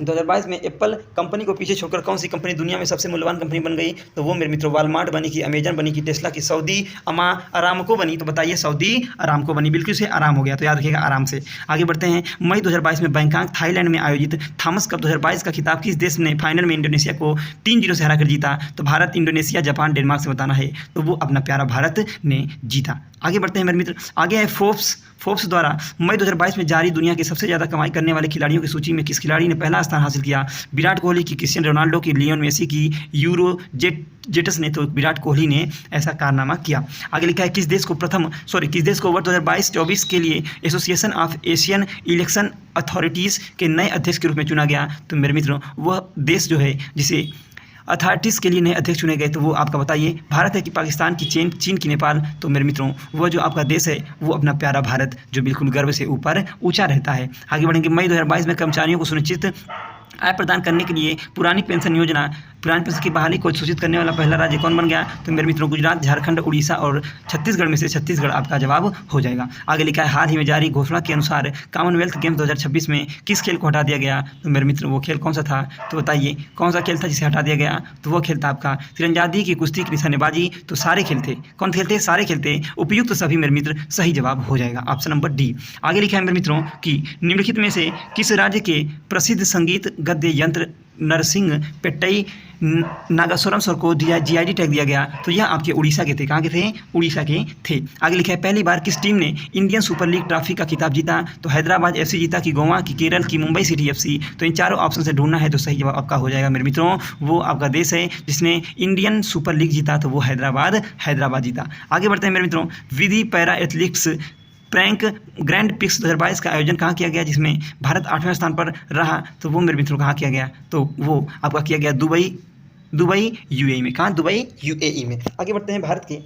2022 में एप्पल कंपनी को पीछे छोड़कर कौन सी कंपनी दुनिया में सबसे मूल्यवान कंपनी बन गई? तो वो मेरे मित्रों वालमार्ट बनी की, अमेजन बनी की, टेस्ला की, सऊदी अरामको बनी। तो बताइए सऊदी अरामको बनी। बिल्कुल से आराम हो गया, तो याद रखिएगा आराम से। आगे बढ़ते हैं। मई 2022 में बैंकॉक थाईलैंड में आयोजित थॉमस कप 2022 का खिताब किस देश ने फाइनल में इंडोनेशिया को 3-0 से हराकर जीता? तो भारत, इंडोनेशिया, जापान, डेनमार्क से बताना है। तो वो अपना प्यारा भारत ने जीता। आगे बढ़ते हैं मेरे मित्र। आगे है फोर्ब्स द्वारा मई 2022 में जारी दुनिया के सबसे ज़्यादा कमाई करने वाले खिलाड़ियों की सूची में किस खिलाड़ी ने पहला स्थान हासिल किया? विराट कोहली की, क्रिस्टियानो रोनाल्डो की, लियोन मेसी की, यूरो जेटस ने? तो विराट कोहली ने ऐसा कारनामा किया। आगे लिखा है किस देश को ओवर 2022-24 के लिए association of Asian election authorities के नए अध्यक्ष के रूप में चुना गया? तो मेरे मित्रों वह देश जो है जिसे अथॉरिटीज़ के लिए नए अध्यक्ष चुने गए, तो वो आपका बताइए भारत है कि पाकिस्तान की, चीन की, नेपाल? तो मेरे मित्रों वह जो आपका देश है वो अपना प्यारा भारत जो बिल्कुल गर्व से ऊपर ऊंचा रहता है। आगे बढ़ेंगे। मई 2022 में कर्मचारियों को सुनिश्चित आय प्रदान करने के लिए पुरानी पेंशन की बहाली को सूचित करने वाला पहला राज्य कौन बन गया? तो मेरे मित्रों गुजरात, झारखंड, उड़ीसा और छत्तीसगढ़ में से छत्तीसगढ़ आपका जवाब हो जाएगा। आगे लिखा है हाल ही में जारी घोषणा के अनुसार कॉमनवेल्थ गेम्स 2026 में किस खेल को हटा दिया गया? तो मेरे मित्र वो खेल कौन सा था? तो बताइए कौन सा खेल था जिसे हटा दिया गया? तो वो खेल था आपका तीरंदाजी की, कुश्ती की, निशानेबाजी। तो सारे खेल थे। कौन खेल थे? सारे खेल थे। उपयुक्त सभी मेरे मित्र सही जवाब हो जाएगा, ऑप्शन नंबर डी। आगे लिखा है मेरे मित्रों कि निम्नलिखित में से किस राज्य के प्रसिद्ध संगीत गद्य यंत्र नरसिंह पेट्टई नागास्वरम स्वर को GID टैग दिया गया? तो यह आपके उड़ीसा के थे। कहाँ के थे? उड़ीसा के थे। आगे लिखा है पहली बार किस टीम ने इंडियन सुपर लीग ट्रॉफी का खिताब जीता? तो हैदराबाद FC जीता, कि गोवा की, केरल की, मुंबई सिटी FC? तो इन चारों ऑप्शन से ढूंढना है, तो सही जवाब आपका हो जाएगा मेरे मित्रों वो आपका देश है जिसने इंडियन सुपर लीग जीता, तो वो हैदराबाद जीता। आगे बढ़ते हैं मेरे मित्रों। विधि पैरा एथलेटिक्स प्रैंक ग्रैंड पिक्स 2022 का आयोजन कहाँ किया गया जिसमें भारत 8वें स्थान पर रहा? तो वो मेरे मित्रों कहाँ किया गया? तो वो आपका किया गया दुबई UAE में। कहाँ? दुबई UAE में। आगे बढ़ते हैं भारत के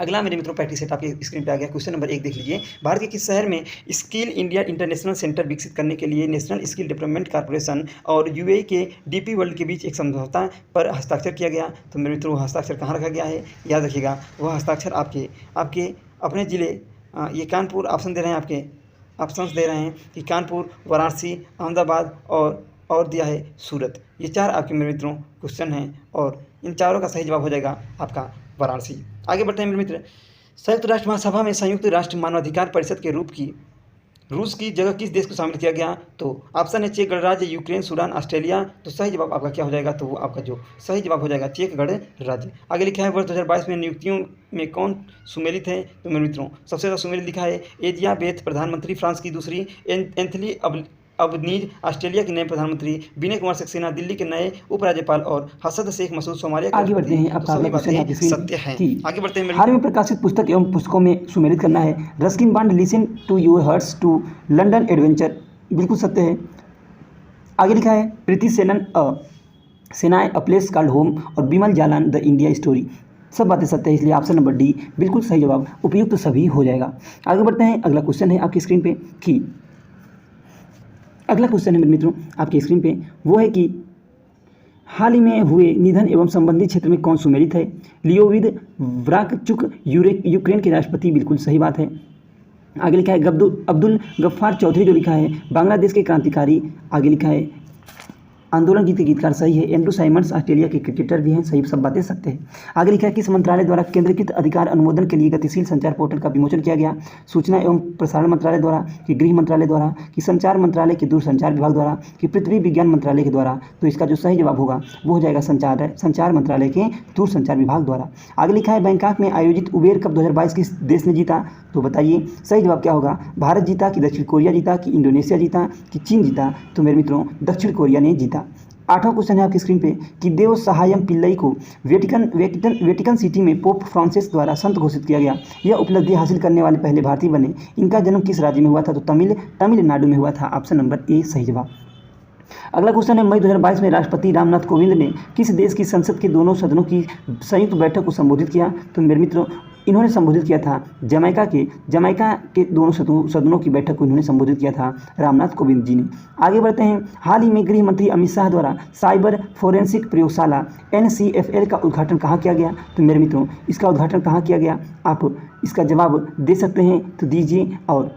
अगला मेरे मित्रों प्रैक्टिस सेट आपके स्क्रीन पे आ गया। क्वेश्चन नंबर 1 देख लीजिए। भारत के किस शहर में स्किल इंडिया इंटरनेशनल सेंटर विकसित करने के लिए नेशनल स्किल डेवलपमेंट कॉर्पोरेशन और UAE के DP वर्ल्ड के बीच एक समझौता पर हस्ताक्षर किया गया? तो मेरे मित्रों हस्ताक्षर कहाँ रखा गया है? याद रखिएगा वह हस्ताक्षर आपके अपने ज़िले, ये कानपुर ऑप्शन दे रहे हैं, आपके ऑप्शंस दे रहे हैं कि कानपुर, वाराणसी, अहमदाबाद और दिया है सूरत। ये 4 आपके मेरे मित्रों क्वेश्चन हैं और इन चारों का सही जवाब हो जाएगा आपका वाराणसी। आगे बढ़ते हैं मेरे मित्र। संयुक्त राष्ट्र महासभा में संयुक्त राष्ट्र मानवाधिकार परिषद के रूप की रूस की जगह किस देश को शामिल किया गया? तो ऑप्शन है चेक गणराज्य, यूक्रेन, सूडान, ऑस्ट्रेलिया। तो सही जवाब आपका क्या हो जाएगा? तो वो आपका जो सही जवाब हो जाएगा चेक गणराज्य। आगे लिखा है वर्ष 2022 में नियुक्तियों में कौन सुमेलित है? तो मेरे मित्रों सबसे ज़्यादा सुमेलित लिखा है एलिजाबेथ प्रधानमंत्री फ्रांस की, दूसरी एंथनी अल्बनीज़ ऑस्ट्रेलिया के नए प्रधानमंत्री, विनय कुमार सक्सेना दिल्ली के नए उपराज्यपाल और हसद शेख मसूद सोमालिया के। आगे बढ़ते हैं। आपका अगला क्वेश्चन है सत्य है। आगे बढ़ते हैं। हाल में प्रकाशित पुस्तक एवं पुस्तकों में सुमेलित करना है। Ruskin Bond listen to your hearts to London adventure, बिल्कुल सत्य है। आगे लिखा है Preeti Shenoy a place called home और Bimal Jalan the India story, सब बातें सत्य है, इसलिए ऑप्शन नंबर डी बिल्कुल सही जवाब, उपयुक्त सभी हो जाएगा। आगे बढ़ते हैं। अगला क्वेश्चन है आपकी स्क्रीन पे कि अगला क्वेश्चन है मेरे मित्रों आपकी स्क्रीन पे, वो है कि हाल ही में हुए निधन एवं संबंधित क्षेत्र में कौन सुमेलित है? लियोविद व्राकचुक यूक्रेन के राष्ट्रपति, बिल्कुल सही बात है। आगे लिखा है अब्दुल गफ्फार चौधरी जो लिखा है बांग्लादेश के क्रांतिकारी। आगे लिखा है आंदोलन गीत के गीतकार, सही है। एंड्रू साइमंड्स ऑस्ट्रेलिया के क्रिकेटर भी हैं, सही, सब बातें सत्य है। आगे लिखा है किस मंत्रालय द्वारा केंद्रीकृत अधिकार अनुमोदन के लिए गतिशील संचार पोर्टल का विमोचन किया गया? सूचना एवं प्रसारण मंत्रालय द्वारा, कि गृह मंत्रालय द्वारा, कि संचार मंत्रालय के दूरसंचार विभाग द्वारा, कि पृथ्वी विज्ञान मंत्रालय के द्वारा? तो इसका जो सही जवाब होगा वो हो जाएगा संचार मंत्रालय के दूरसंचार विभाग द्वारा। आगे लिखा है बैंकॉक में आयोजित उबेर कप 2022 किस देश ने जीता? तो बताइए सही जवाब क्या होगा? भारत जीता, कि दक्षिण कोरिया जीता, कि इंडोनेशिया जीता, कि चीन जीता? तो मेरे मित्रों दक्षिण कोरिया ने जीता। 8वां क्वेश्चन है आपकी स्क्रीन पे कि देव सहायम पिल्लई को वेटिकन सिटी में पोप फ्रांसिस द्वारा संत घोषित किया गया। यह उपलब्धि हासिल करने वाले पहले भारतीय बने। इनका जन्म किस राज्य में हुआ था? तो तमिलनाडु में हुआ था, ऑप्शन नंबर ए सही जवाब। अगला क्वेश्चन है मई 2022 में राष्ट्रपति रामनाथ कोविंद ने किस देश की संसद के दोनों सदनों की संयुक्त बैठक को संबोधित किया? तो मेरे मित्रों इन्होंने संबोधित किया था जमैका के दोनों सदनों की बैठक को इन्होंने संबोधित किया था रामनाथ कोविंद जी ने। आगे बढ़ते हैं। हाल ही में गृह मंत्री अमित शाह द्वारा साइबर फोरेंसिक प्रयोगशाला NCFL का उद्घाटन कहाँ किया गया? तो मेरे मित्रों इसका उद्घाटन कहाँ किया गया? आप इसका जवाब दे सकते हैं तो दीजिए और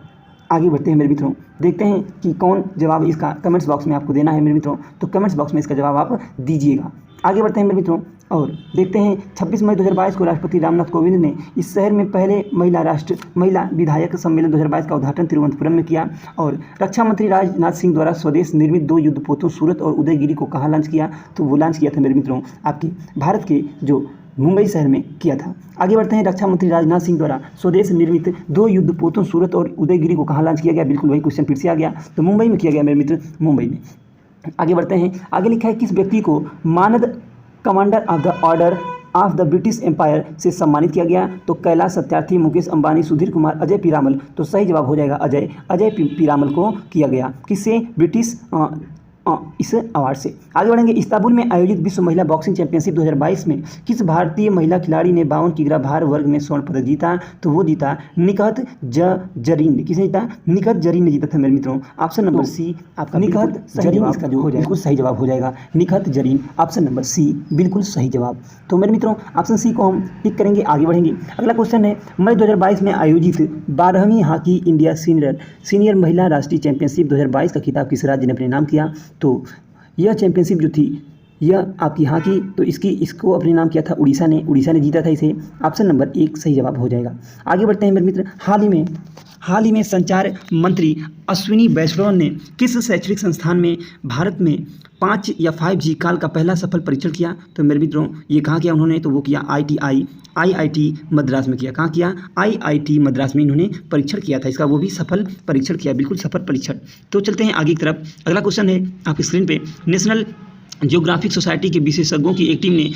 आगे बढ़ते हैं मेरे मित्रों। देखते हैं कि कौन जवाब इसका कमेंट्स बॉक्स में आपको देना है मेरे मित्रों, तो कमेंट्स बॉक्स में इसका जवाब आप दीजिएगा। आगे बढ़ते हैं मेरे मित्रों और देखते हैं 26 मई 2022 को राष्ट्रपति रामनाथ कोविंद ने इस शहर में पहले महिला विधायक सम्मेलन 2022 का उद्घाटन तिरुवनंतपुरम में किया। और रक्षा मंत्री राजनाथ सिंह द्वारा स्वदेश निर्मित 2 युद्धपोतों सूरत और उदयगिरी को कहाँ लॉन्च किया? तो वो लॉन्च किया था मेरे मित्रों आपके भारत के जो मुंबई शहर में किया था। आगे बढ़ते हैं, रक्षा मंत्री राजनाथ सिंह द्वारा स्वदेश निर्मित 2 युद्धपोतों सूरत और उदयगिरी को कहाँ लॉन्च किया गया? बिल्कुल वही क्वेश्चन फिर से आ गया, तो मुंबई में किया गया मेरे मित्र, मुंबई में। आगे बढ़ते हैं, आगे लिखा है किस व्यक्ति को मानद commander of the order of the British empire से सम्मानित किया गया? तो कैलाश सत्यार्थी, मुकेश अंबानी, सुधीर कुमार, अजय पीरामल। तो सही जवाब हो जाएगा अजय पीरामल को किया गया। किससे? ब्रिटिश इस अवार्ड से। आगे बढ़ेंगे, इस्तांबुल में आयोजित विश्व महिला बॉक्सिंग चैंपियनशिप 2022 में किस भारतीय महिला खिलाड़ी ने 52 किग्रा भार वर्ग में स्वर्ण पदक जीता? तो वो जीता निकहत जरीन ने। किसने जीता? निकहत जरीन ने जीता था मेरे मित्रों। ऑप्शन नंबर सी आपका निकहत जरीन इसका जो हो जाएगा बिल्कुल सही जवाब हो जाएगा, Nikhat Zareen. Option number C बिल्कुल सही जवाब। तो मेरे मित्रों ऑप्शन सी को हम टिक करेंगे। आगे बढ़ेंगे, अगला क्वेश्चन है, मई 2022 में आयोजित 12वीं हॉकी इंडिया सीनियर महिला राष्ट्रीय चैंपियनशिप 2022 का खिताब किस राज्य ने अपने नाम किया? तो यह चैंपियनशिप जो थी यह आपकी हॉकी, तो इसको अपने नाम किया था उड़ीसा ने जीता था इसे। ऑप्शन नंबर 1 सही जवाब हो जाएगा। आगे बढ़ते हैं मेरे मित्र, हाल ही में संचार मंत्री अश्विनी वैष्णव ने किस शैक्षणिक संस्थान में भारत में 5 या 5G काल का पहला सफल परीक्षण किया? तो मेरे मित्रों ये कहाँ किया उन्होंने? तो वो किया IIT मद्रास में किया। कहाँ किया? IIT मद्रास में इन्होंने परीक्षण किया था इसका, वो भी सफल परीक्षण किया, बिल्कुल सफल परीक्षण। तो चलते हैं आगे की तरफ। अगला क्वेश्चन है आपकी स्क्रीन पे, नेशनल जियोग्राफिक सोसाइटी के विशेषज्ञों की एक टीम ने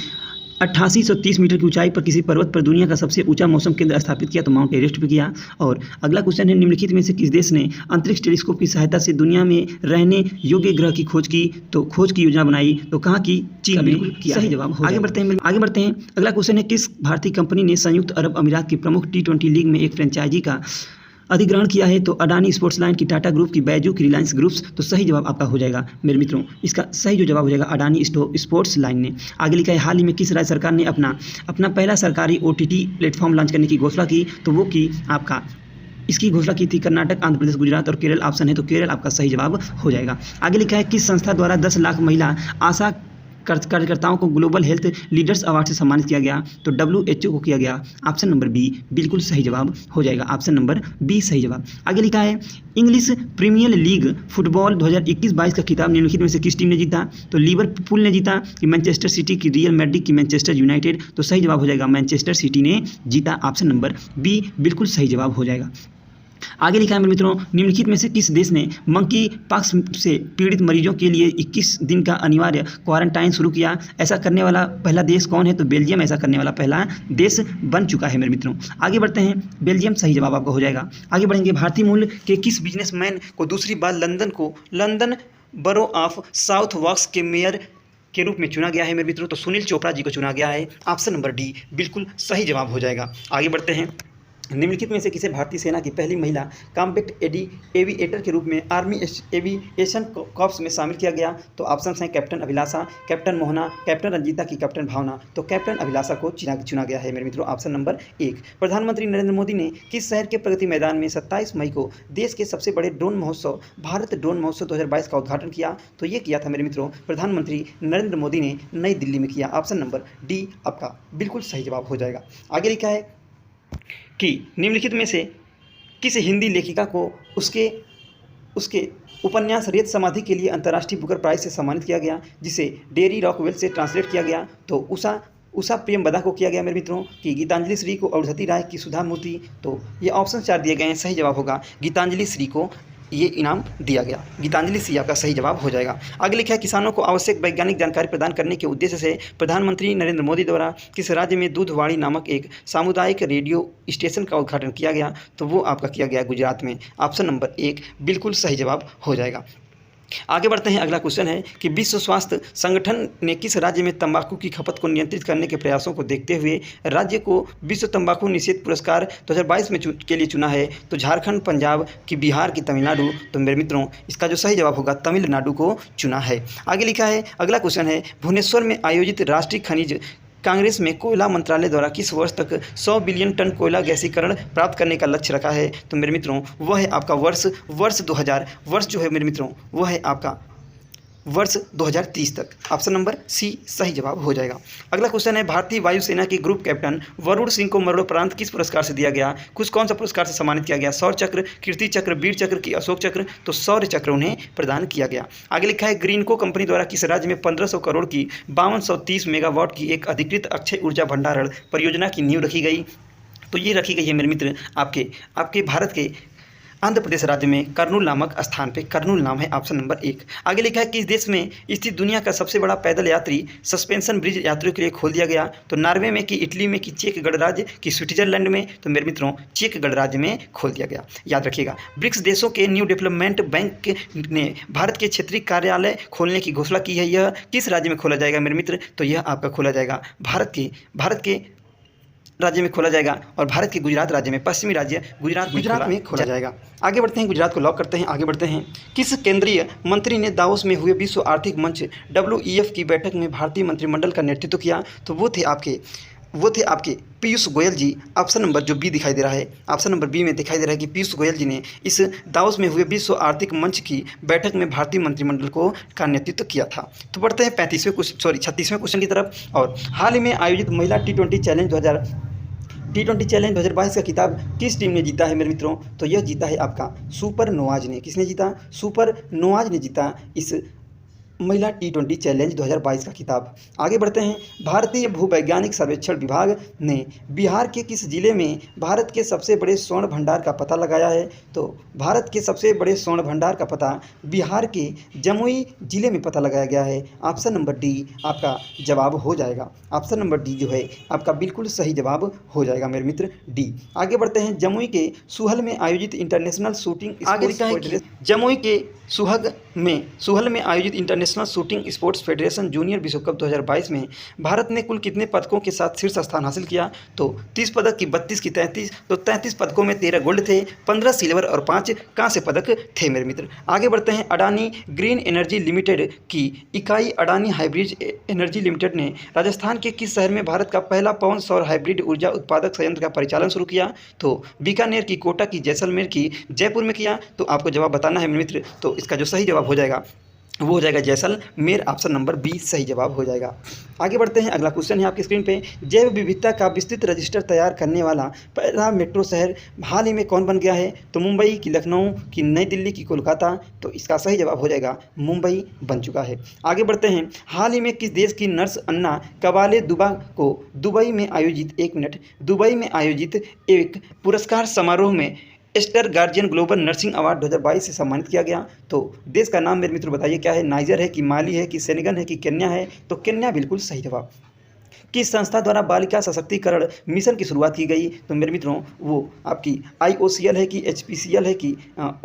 8830 मीटर की ऊंचाई पर किसी पर्वत पर दुनिया का सबसे ऊंचा मौसम केंद्र स्थापित किया? तो माउंट एवरेस्ट पे किया। और अगला क्वेश्चन है, निम्नलिखित में से किस देश ने अंतरिक्ष टेलीस्कोप की सहायता से दुनिया में रहने योग्य ग्रह की खोज की? तो खोज की योजना बनाई, तो कहाँ की? चीन ने किया। सही जवाब। आगे बढ़ते हैं, अगला क्वेश्चन है, किस भारतीय कंपनी ने संयुक्त अरब अमीरात की प्रमुख T20 लीग में एक फ्रेंचाइजी का अधिग्रहण किया है? तो अडानी स्पोर्ट्स लाइन की, टाटा ग्रुप की, बैजू की, रिलायंस ग्रुप्स। तो सही जवाब आपका हो जाएगा मेरे मित्रों, इसका सही जो जवाब हो जाएगा अडानी स्पोर्ट्स लाइन ने। आगे लिखा है, हाल ही में किस राज्य सरकार ने अपना पहला सरकारी OTT प्लेटफॉर्म लॉन्च करने की घोषणा की? तो वो की आपका इसकी घोषणा की थी कर्नाटक, आंध्र प्रदेश, गुजरात और केरल। ऑप्शन है तो केरल आपका सही जवाब हो जाएगा। आगे लिखा है, किस संस्था द्वारा 10 लाख महिला आशा कार्यकर्ताओं को ग्लोबल हेल्थ लीडर्स अवार्ड से सम्मानित किया गया? तो WHO को किया गया। ऑप्शन नंबर बी बिल्कुल सही जवाब हो जाएगा, ऑप्शन नंबर बी सही जवाब। आगे लिखा है, इंग्लिश प्रीमियर लीग फुटबॉल 2021-22 का खिताब निम्नलिखित में से किस टीम ने जीता? तो लिवरपूल ने जीता, कि मैनचेस्टर सिटी, की रियल मैड्रिड, की मैनचेस्टर यूनाइटेड? तो सही जवाब हो जाएगा मैनचेस्टर सिटी ने जीता, ऑप्शन नंबर बी बिल्कुल सही जवाब हो जाएगा। आगे लिखा है मेरे मित्रों, निम्नलिखित में से किस देश ने मंकी पॉक्स से पीड़ित मरीजों के लिए 21 दिन का अनिवार्य क्वारंटाइन शुरू किया? ऐसा करने वाला पहला देश कौन है? तो बेल्जियम ऐसा करने वाला पहला देश बन चुका है मेरे मित्रों। आगे बढ़ते हैं, बेल्जियम सही जवाब आपका हो जाएगा। आगे बढ़ेंगे, भारतीय मूल के किस बिजनेसमैन को दूसरी बार लंदन बरो ऑफ साउथ वॉक्स के मेयर के रूप में चुना गया है मेरे मित्रों? तो सुनील चोपड़ा जी को चुना गया है, ऑप्शन नंबर डी बिल्कुल सही जवाब हो जाएगा। आगे बढ़ते हैं, निम्नलिखित में से किसे भारतीय सेना की पहली महिला कॉम्बैट एविएटर के रूप में आर्मी एविएशन कॉर्प्स में शामिल किया गया? तो ऑप्शंस हैं कैप्टन अभिलाषा, कैप्टन मोहना, कैप्टन रंजीता की कैप्टन भावना। तो कैप्टन अभिलाषा को चुना गया है मेरे मित्रों, ऑप्शन नंबर 1। प्रधानमंत्री नरेंद्र मोदी ने किस शहर के प्रगति मैदान में 27 मई को देश के सबसे बड़े ड्रोन महोत्सव भारत ड्रोन महोत्सव 2022 का उद्घाटन किया? तो ये किया था मेरे मित्रों प्रधानमंत्री नरेंद्र मोदी ने नई दिल्ली में किया, ऑप्शन नंबर डी आपका बिल्कुल सही जवाब हो जाएगा। आगे लिखा है कि निम्नलिखित में से किस हिंदी लेखिका को उसके उपन्यास रेत समाधि के लिए अंतर्राष्ट्रीय बुकर प्राइज से सम्मानित किया गया, जिसे डेरी रॉकवेल से ट्रांसलेट किया गया? तो उषा प्रेमबदा को किया गया मेरे मित्रों, कि गीतांजलि श्री को अरुंधति राय, की सुधा मूर्ति? तो ये ऑप्शन 4 दिए गए हैं, सही जवाब होगा गीतांजलि श्री को ये इनाम दिया गया, गीतांजलि श्री आपका सही जवाब हो जाएगा। आगे लिखा है, किसानों को आवश्यक वैज्ञानिक जानकारी प्रदान करने के उद्देश्य से प्रधानमंत्री नरेंद्र मोदी द्वारा किस राज्य में दूधवाड़ी नामक एक सामुदायिक रेडियो स्टेशन का उद्घाटन किया गया? तो वो आपका किया गया गुजरात में, ऑप्शन नंबर 1 बिल्कुल सही जवाब हो जाएगा। आगे बढ़ते हैं, अगला क्वेश्चन है कि विश्व स्वास्थ्य संगठन ने किस राज्य में तंबाकू की खपत को नियंत्रित करने के प्रयासों को देखते हुए राज्य को विश्व तंबाकू निषेध पुरस्कार 2022 में के लिए चुना है? तो झारखंड, पंजाब, की बिहार, की तमिलनाडु? तो मेरे मित्रों इसका जो सही जवाब होगा तमिलनाडु को चुना है। आगे लिखा है, अगला क्वेश्चन है, भुवनेश्वर में आयोजित राष्ट्रीय खनिज कांग्रेस में कोयला मंत्रालय द्वारा किस वर्ष तक 100 बिलियन टन कोयला गैसीकरण प्राप्त करने का लक्ष्य रखा है? तो मेरे मित्रों वह है आपका वर्ष 2000, वर्ष जो है मेरे मित्रों वो है आपका वर्ष 2030 तक। ऑप्शन नंबर सी सही जवाब हो जाएगा। अगला क्वेश्चन है, भारतीय वायुसेना के ग्रुप कैप्टन वरुण सिंह को मरणोपरांत किस पुरस्कार से दिया गया, कौन सा पुरस्कार से सम्मानित किया गया? शौर्य चक्र, कीर्ति चक्र, वीर चक्र की अशोक चक्र? तो शौर्य चक्र उन्हें प्रदान किया गया। आगे लिखा है, ग्रीनको कंपनी द्वारा किस राज्य में 1500 करोड़ की 5230 मेगावाट की एक अधिकृत अक्षय ऊर्जा भंडारण परियोजना की नींव रखी गई? तो ये रखी गई है मेरे मित्र आपके भारत के आंध्र प्रदेश राज्य में कर्नूल नामक स्थान पे। कर्नूल नाम है ऑप्शन नंबर 1। आगे लिखा है, किस देश में स्थित दुनिया का सबसे बड़ा पैदल यात्री सस्पेंशन ब्रिज यात्रियों के लिए खोल दिया गया? तो नॉर्वे में, कि इटली में, कि चेक गणराज्य, कि स्विट्जरलैंड में? तो मेरे मित्रों चेक गणराज्य में खोल दिया गया। याद रखिएगा, ब्रिक्स देशों के न्यू डेवलपमेंट बैंक ने भारत के क्षेत्रीय कार्यालय खोलने की घोषणा की है। यह किस राज्य में खोला जाएगा मेरे मित्र? तो यह आपका खोला जाएगा भारत के राज्य में खोला जाएगा, और भारत के गुजरात राज्य में, पश्चिमी राज्य गुजरात में खोला जाएगा। आगे बढ़ते हैं, गुजरात को लॉक करते हैं। आगे बढ़ते हैं, किस केंद्रीय मंत्री ने दावोस में हुए विश्व आर्थिक मंच WEF की बैठक में भारतीय मंत्रिमंडल का नेतृत्व किया? तो वो थे आपके पीयूष गोयल जी। ऑप्शन नंबर जो बी दिखाई दे रहा है, ऑप्शन नंबर बी में दिखाई दे रहा है कि पीयूष गोयल जी ने इस दावोस में हुए विश्व आर्थिक मंच की बैठक में भारतीय मंत्रिमंडल का नेतृत्व किया था। तो बढ़ते हैं 36वें क्वेश्चन की तरफ। और हाल ही में आयोजित महिला T20 चैलेंज 2022 का खिताब किस टीम ने जीता है मेरे मित्रों? तो यह जीता है आपका सुपर नोआज ने। किसने जीता? सुपर नोआज ने जीता इस महिला T20 चैलेंज 2022 का खिताब। आगे बढ़ते हैं, भारतीय भूवैज्ञानिक सर्वेक्षण विभाग ने बिहार के किस जिले में भारत के सबसे बड़े स्वर्ण भंडार का पता लगाया है? तो भारत के सबसे बड़े स्वर्ण भंडार का पता बिहार के जमुई जिले में पता लगाया गया है। ऑप्शन नंबर डी आपका जवाब हो जाएगा। ऑप्शन नंबर डी जो है आपका बिल्कुल सही जवाब हो जाएगा मेरे मित्र, डी। आगे बढ़ते हैं, जमुई के सुहल में आयोजित इंटरनेशनल शूटिंग, आगे लिखा है कि जमुई के सुहल में आयोजित international shooting sports federation junior विश्व कप 2022 में भारत ने कुल कितने पदकों के साथ शीर्ष स्थान हासिल किया? तो 30 पदक की 32 की 33, तो 33 पदकों में 13 गोल्ड थे, 15 सिल्वर और 5 कांस्य पदक थे मेरे मित्र। आगे बढ़ते हैं, अडानी ग्रीन एनर्जी लिमिटेड की इकाई अडानी हाइब्रिड एनर्जी लिमिटेड ने राजस्थान के किस शहर में भारत का पहला पवन सौर हाइब्रिड ऊर्जा उत्पादक संयंत्र का परिचालन शुरू किया? तो बीकानेर की, कोटा की, जैसलमेर की, जयपुर में किया? तो आपको जवाब बताना है मेरे मित्र। तो इसका जो सही जवाब हो जाएगा वो हो जाएगा जैसलमेर। ऑप्शन नंबर बी सही जवाब हो जाएगा। आगे बढ़ते हैं, अगला क्वेश्चन है आपकी स्क्रीन पे, जैव विविधता का विस्तृत रजिस्टर तैयार करने वाला पहला मेट्रो शहर हाल ही में कौन बन गया है? तो मुंबई, की लखनऊ, की नई दिल्ली, की कोलकाता? तो इसका सही जवाब हो जाएगा मुंबई बन चुका है। आगे बढ़ते हैं, हाल ही में किस देश की नर्स अन्ना कबाले दुबा को दुबई में आयोजित एक पुरस्कार समारोह में star guardian global nursing award 2022 से सम्मानित किया गया? तो देश का नाम मेरे मित्र बताइए क्या है? नाइजर है, कि माली है, कि सेनेगल है, कि केन्या है? तो केन्या बिल्कुल सही जवाब। किस संस्था द्वारा बालिका सशक्तिकरण मिशन की शुरुआत की गई? तो मेरे मित्रों वो आपकी IOCL है, कि HPCL है, कि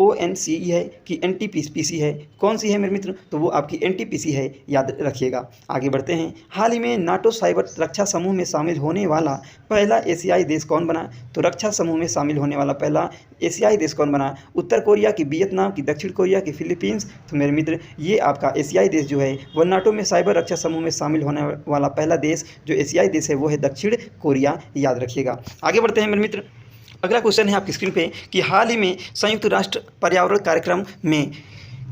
ONCE है, कि NTPC है? कौन सी है मेरे मित्र? तो वो आपकी NTPC है, याद रखिएगा। आगे बढ़ते हैं, हाल ही में नाटो साइबर रक्षा समूह में शामिल होने वाला पहला एशियाई देश कौन बना? तो रक्षा समूह में शामिल होने वाला पहला एशियाई देश कौन बना? उत्तर कोरिया, की वियतनाम, की दक्षिण कोरिया, की फिलीपींस? तो मेरे मित्र ये आपका एशियाई देश जो है वह नाटो में साइबर रक्षा समूह में शामिल होने वाला पहला देश जो एशियाई देश है वो है दक्षिण कोरिया, याद रखिएगा। आगे बढ़ते हैं मेरे मित्र, अगला क्वेश्चन है आपकी स्क्रीन पे कि हाल ही में संयुक्त राष्ट्र पर्यावरण कार्यक्रम में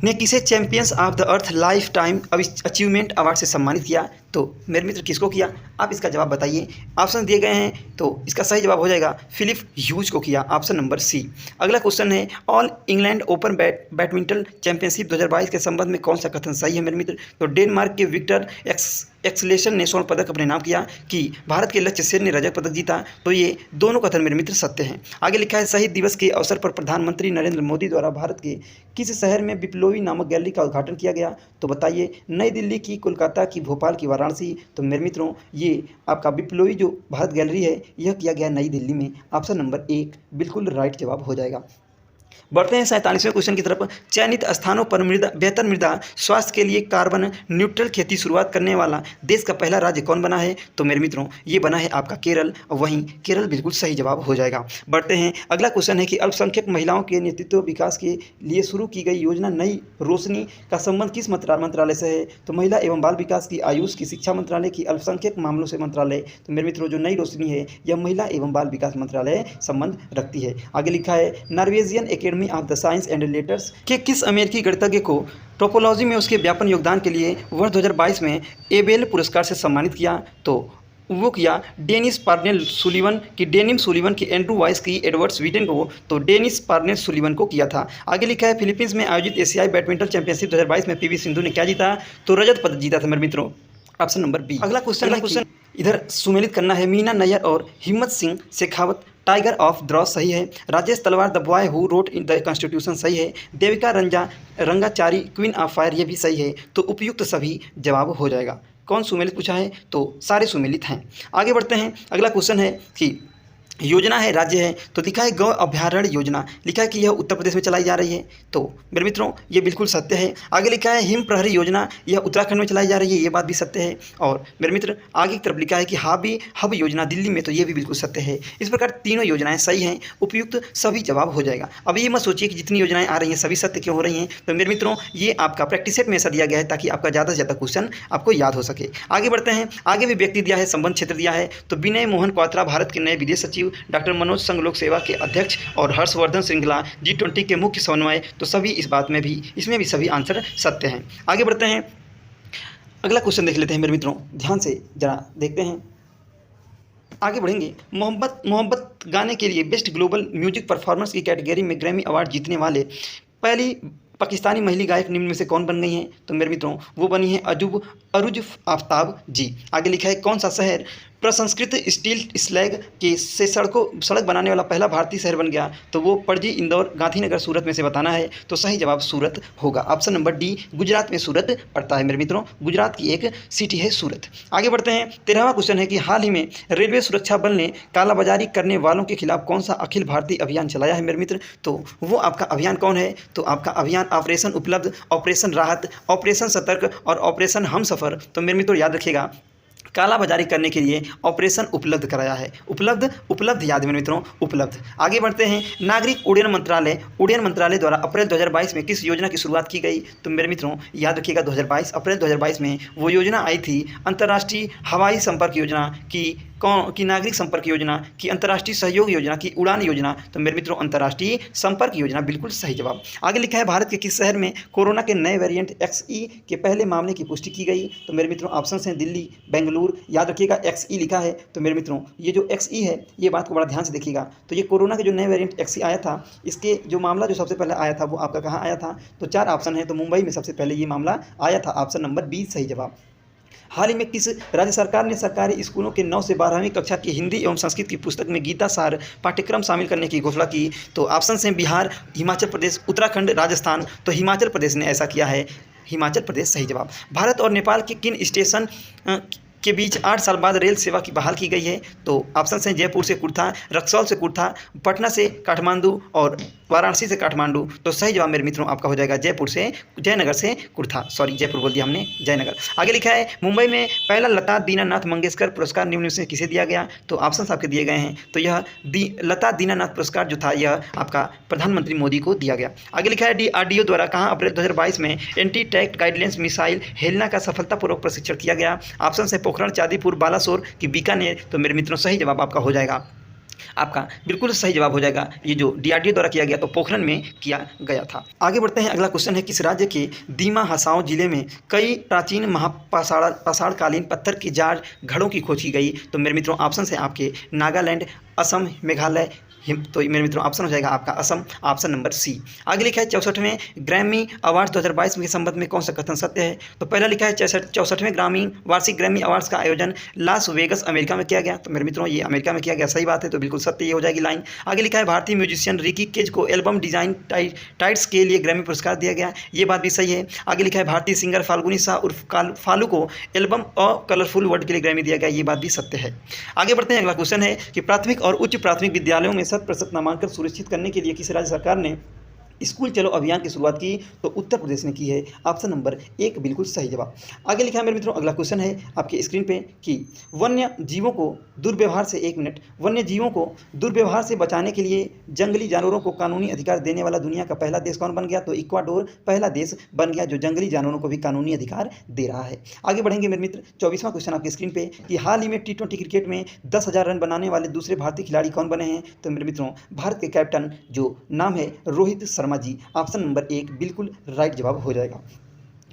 ने किसे champions of the earth life time achievement award से सम्मानित किया? तो मेरे मित्र किसको किया? आप इसका जवाब बताइए। ऑप्शन दिए गए हैं, तो इसका सही जवाब हो जाएगा फिलिप ह्यूज को किया, ऑप्शन नंबर सी। अगला क्वेश्चन है, all England open badminton championship 2022 के संबंध में कौन सा कथन सही है मेरे मित्र? तो डेनमार्क के विक्टर एक्सलेशन ने स्वर्ण पदक अपने नाम किया, कि भारत के लक्ष्य सेन ने रजत पदक जीता? तो ये दोनों कथन मेरे मित्र सत्य हैं। आगे लिखा है, शहीद दिवस के अवसर पर प्रधानमंत्री नरेंद्र मोदी द्वारा भारत के किस शहर में विप्लवी नामक गैलरी का उद्घाटन किया गया? तो बताइए, नई दिल्ली, की कोलकाता, की भोपाल, की वाराणसी? तो मेरे मित्रों ये आपका विप्लवी जो भारत गैलरी है यह किया गया नई दिल्ली में। ऑप्शन नंबर 1 बिल्कुल राइट जवाब हो जाएगा। बढ़ते हैं 47वें क्वेश्चन की तरफ, चयनित स्थानों पर बेहतर मृदा स्वास्थ्य के लिए कार्बन न्यूट्रल खेती शुरुआत करने वाला देश का पहला राज्य कौन बना है? तो मेरे मित्रों ये बना है आपका केरल, और वहीं केरल बिल्कुल सही जवाब हो जाएगा। बढ़ते हैं, अगला क्वेश्चन है कि अल्पसंख्यक महिलाओं के नेतृत्व विकास के लिए शुरू की गई योजना नई रोशनी का संबंध किस मंत्रालय से है? तो महिला एवं बाल विकास, की आयुष, की शिक्षा मंत्रालय, की अल्पसंख्यक मामलों से मंत्रालय? तो मेरे मित्रों जो नई रोशनी है यह महिला एवं बाल विकास मंत्रालय संबंध रखती है। आगे लिखा है, Norwegian academy of the science and letters के किस अमेरिकी गणितज्ञ को टोपोलॉजी में उसके व्यापक योगदान के लिए वर्ष 2022 में एबेल पुरस्कार से सम्मानित किया? तो वो किया डेनिस पार्नेल सुलिवन की, डेनिम सुलिवन की, एंड्रू वाइस की, एडवर्ड स्वीडन को, तो डेनिस पार्नेल सुलिवन को किया था। आगे लिखा है फिलीपींस में आयोजित एशियाई बैडमिंटन चैंपियनशिप 2022 में पीवी सिंधु ने क्या जीता? तो रजत पदक जीता था मेरे मित्रों, ऑप्शन नंबर बी। अगला क्वेश्चन इधर सुमेलित करना है। मीना नैयर और हिम्मत सिंह शेखावत टाइगर ऑफ द्रॉस सही है। राजेश तलवार the boy who wrote in the constitution सही है। Devika Rangachari queen of fire ये भी सही है। तो उपयुक्त सभी जवाब हो जाएगा। कौन सुमेलित पूछा है? तो सारे सुमेलित हैं। आगे बढ़ते हैं। अगला क्वेश्चन है कि योजना है, राज्य है, तो लिखा है गौ अभ्यारण्य योजना, लिखा है कि यह उत्तर प्रदेश में चलाई जा रही है। तो मेरे मित्रों ये बिल्कुल सत्य है। आगे लिखा है हिम प्रहरी योजना, यह उत्तराखंड में चलाई जा रही है, ये बात भी सत्य है। और मेरे मित्र आगे की तरफ लिखा है कि हाबी हब योजना दिल्ली में, तो ये भी बिल्कुल सत्य है। इस प्रकार तीनों योजनाएं सही हैं, उपयुक्त सभी जवाब हो जाएगा। अब ये मत सोचिए कि जितनी योजनाएं आ रही हैं सभी सत्य क्यों हो रही हैं। तो मेरे मित्रों ये आपका प्रैक्टिस सेट में ऐसा दिया गया है ताकि आपका ज़्यादा से ज़्यादा क्वेश्चन आपको याद हो सके। आगे बढ़ते हैं। आगे भी व्यक्ति दिया है, संबंध क्षेत्र दिया है। तो विनय मोहन क्वात्रा भारत के नए विदेश सचिव, डॉक्टर मनोज संघ लोक सेवा के अध्यक्ष और हर्षवर्धन श्रृंगला G20 के मुख्य समन्वय, तो सभी इस बात में भी, इसमें भी सभी आंसर सत्य हैं। आगे बढ़ते हैं। अगला क्वेश्चन देख लेते हैं मेरे मित्रों, ध्यान से जरा देखते हैं। आगे बढ़ेंगे। मोहब्बत गाने के लिए बेस्ट ग्लोबल म्यूजिक परफॉर्मेंस की कैटेगरी में ग्रैमी अवार्ड जीतने वाले पहली पाकिस्तानी महिला गायक निम्न में से कौन बन गई हैं? तो मेरे मित्रों वो बनी है अरूज आफ्ताब जी। आगे लिखा है कौन सा शहर प्रसंस्कृत स्टील स्लैग के से सड़क बनाने वाला पहला भारतीय शहर बन गया? तो वो पणजी, इंदौर, गांधीनगर, सूरत में से बताना है। तो सही जवाब सूरत होगा, ऑप्शन नंबर डी। गुजरात में सूरत पड़ता है मेरे मित्रों, गुजरात की एक सिटी है सूरत। आगे बढ़ते हैं। 13वां क्वेश्चन है कि हाल ही में रेलवे सुरक्षा बल ने कालाबाजारी करने वालों के खिलाफ कौन सा अखिल भारतीय अभियान चलाया है मेरे मित्र? तो वो आपका अभियान कौन है? तो आपका अभियान ऑपरेशन उपलब्ध, ऑपरेशन राहत, ऑपरेशन सतर्क और ऑपरेशन हमसफर। तो मेरे मित्रों याद रखिएगा कालाबाजारी करने के लिए ऑपरेशन उपलब्ध कराया है। उपलब्ध याद मेरे मित्रों, उपलब्ध। आगे बढ़ते हैं। नागरिक उड्डयन मंत्रालय द्वारा अप्रैल 2022 में किस योजना की शुरुआत की गई? तो मेरे मित्रों याद रखिएगा अप्रैल 2022 में वो योजना आई थी अंतर्राष्ट्रीय हवाई संपर्क योजना की नागरिक संपर्क योजना की, अंतर्राष्ट्रीय सहयोग योजना की, उड़ान योजना। तो मेरे मित्रों अंतर्राष्ट्रीय संपर्क योजना बिल्कुल सही जवाब। आगे लिखा है भारत के किस शहर में कोरोना के नए वेरिएंट XE के पहले मामले की पुष्टि की गई? तो मेरे मित्रों ऑप्शन हैं दिल्ली, बेंगलुरु। याद रखिएगा XE लिखा है। तो मेरे मित्रों ये जो XE है ये बात को बड़ा ध्यान से देखिएगा। तो ये कोरोना के जो नए वेरिएंट XE आया था, इसके जो मामला जो सबसे पहले आया था वो आपका कहाँ आया था? तो 4 ऑप्शन है। तो मुंबई में सबसे पहले ये मामला आया था, ऑप्शन नंबर बी सही जवाब। हाल ही में किस राज्य सरकार ने सरकारी स्कूलों के 9 से 12वीं कक्षा की हिंदी एवं संस्कृत की पुस्तक में गीता सार पाठ्यक्रम शामिल करने की घोषणा की? तो ऑप्शन हैं बिहार, हिमाचल प्रदेश, उत्तराखंड, राजस्थान। तो हिमाचल प्रदेश ने ऐसा किया है, हिमाचल प्रदेश सही जवाब। भारत और नेपाल के किन स्टेशन के बीच 8 साल बाद रेल सेवा की बहाल की गई है? तो ऑप्शन हैं जयपुर से कुर्था, रक्सौल से कुर्था, पटना से काठमांडू और वाराणसी से काठमांडू। तो सही जवाब मेरे मित्रों आपका हो जाएगा जयनगर से कुर्था, सॉरी जयपुर बोल दिया हमने, जयनगर। आगे लिखा है मुंबई में पहला लता दीनानाथ मंगेशकर पुरस्कार निम्न में से किसे दिया गया? तो ऑप्शन आपके दिए गए हैं। तो यह लता दीनानाथ पुरस्कार जो था यह आपका प्रधानमंत्री मोदी को दिया गया। आगे लिखा है DRDO द्वारा कहाँ अप्रैल 2022 में anti tank guidance missile Helena का सफलतापूर्वक प्रशिक्षण किया गया? ऑप्शन है पोखरण, चांदीपुर, बालासोर की बीकानेर। तो मेरे मित्रों सही जवाब आपका हो जाएगा, आपका बिल्कुल सही जवाब हो जाएगा। ये जो DRDO द्वारा किया गया तो पोखरण में किया गया था। आगे बढ़ते हैं। अगला क्वेश्चन है किस राज्य के दीमा हसाओ जिले में कई प्राचीन महापाषाणकालीन पत्थर की जाड़ घड़ों की खोज की गई? तो मेरे मित्रों ऑप्शन है आपके नागालैंड, असम, मेघालय। तो मेरे मित्रों ऑप्शन हो जाएगा आपका असम, ऑप्शन नंबर सी। आगे लिखा है 64वें ग्रैमी अवार्ड्स 2022 के संबंध में कौन सा कथन सत्य है? तो पहला लिखा है 64वें ग्रामीण वार्षिक ग्रैमी अवार्ड्स का आयोजन लास वेगस अमेरिका में किया गया। तो मेरे मित्रों ये अमेरिका में किया गया, सही बात है, तो बिल्कुल सत्य ये हो जाएगी लाइन। आगे लिखा है भारतीय म्यूजिशियन रिकी केज को एल्बम डिजाइन टाइट्स के लिए ग्रैमी पुरस्कार दिया गया, ये बात भी सही है। आगे लिखा है भारतीय सिंगर फाल्गुनी शाह उर्फ फालू को एल्बम अ कलरफुल वर्ड के लिए ग्रैमी दिया गया, ये बात भी सत्य है। आगे बढ़ते हैं। अगला क्वेश्चन है कि प्राथमिक और उच्च प्राथमिक विद्यालयों में 100% नामांकन सुनिश्चित करने के लिए किस राज्य सरकार ने स्कूल चलो अभियान की शुरुआत की तो उत्तर प्रदेश ने की है। ऑप्शन नंबर 1 बिल्कुल सही जवाब। आगे लिखा है मेरे मित्रों, अगला क्वेश्चन है आपके स्क्रीन पे कि वन्य जीवों को दुर्व्यवहार से, 1 मिनट, वन्य जीवों को दुर्व्यवहार से बचाने के लिए जंगली जानवरों को कानूनी अधिकार देने वाला दुनिया का पहला देश कौन बन गया? तो इक्वाडोर पहला देश बन गया जो जंगली जानवरों को भी कानूनी अधिकार दे रहा है। आगे बढ़ेंगे मेरे मित्र, 24वां क्वेश्चन आपके स्क्रीन पे कि हाल ही में T20 क्रिकेट में 10,000 रन बनाने वाले दूसरे भारतीय खिलाड़ी कौन बने हैं? तो मेरे मित्रों, भारत के कैप्टन जो नाम है रोहित शर्मा जी। ऑप्शन नंबर 1 बिल्कुल राइट जवाब हो जाएगा।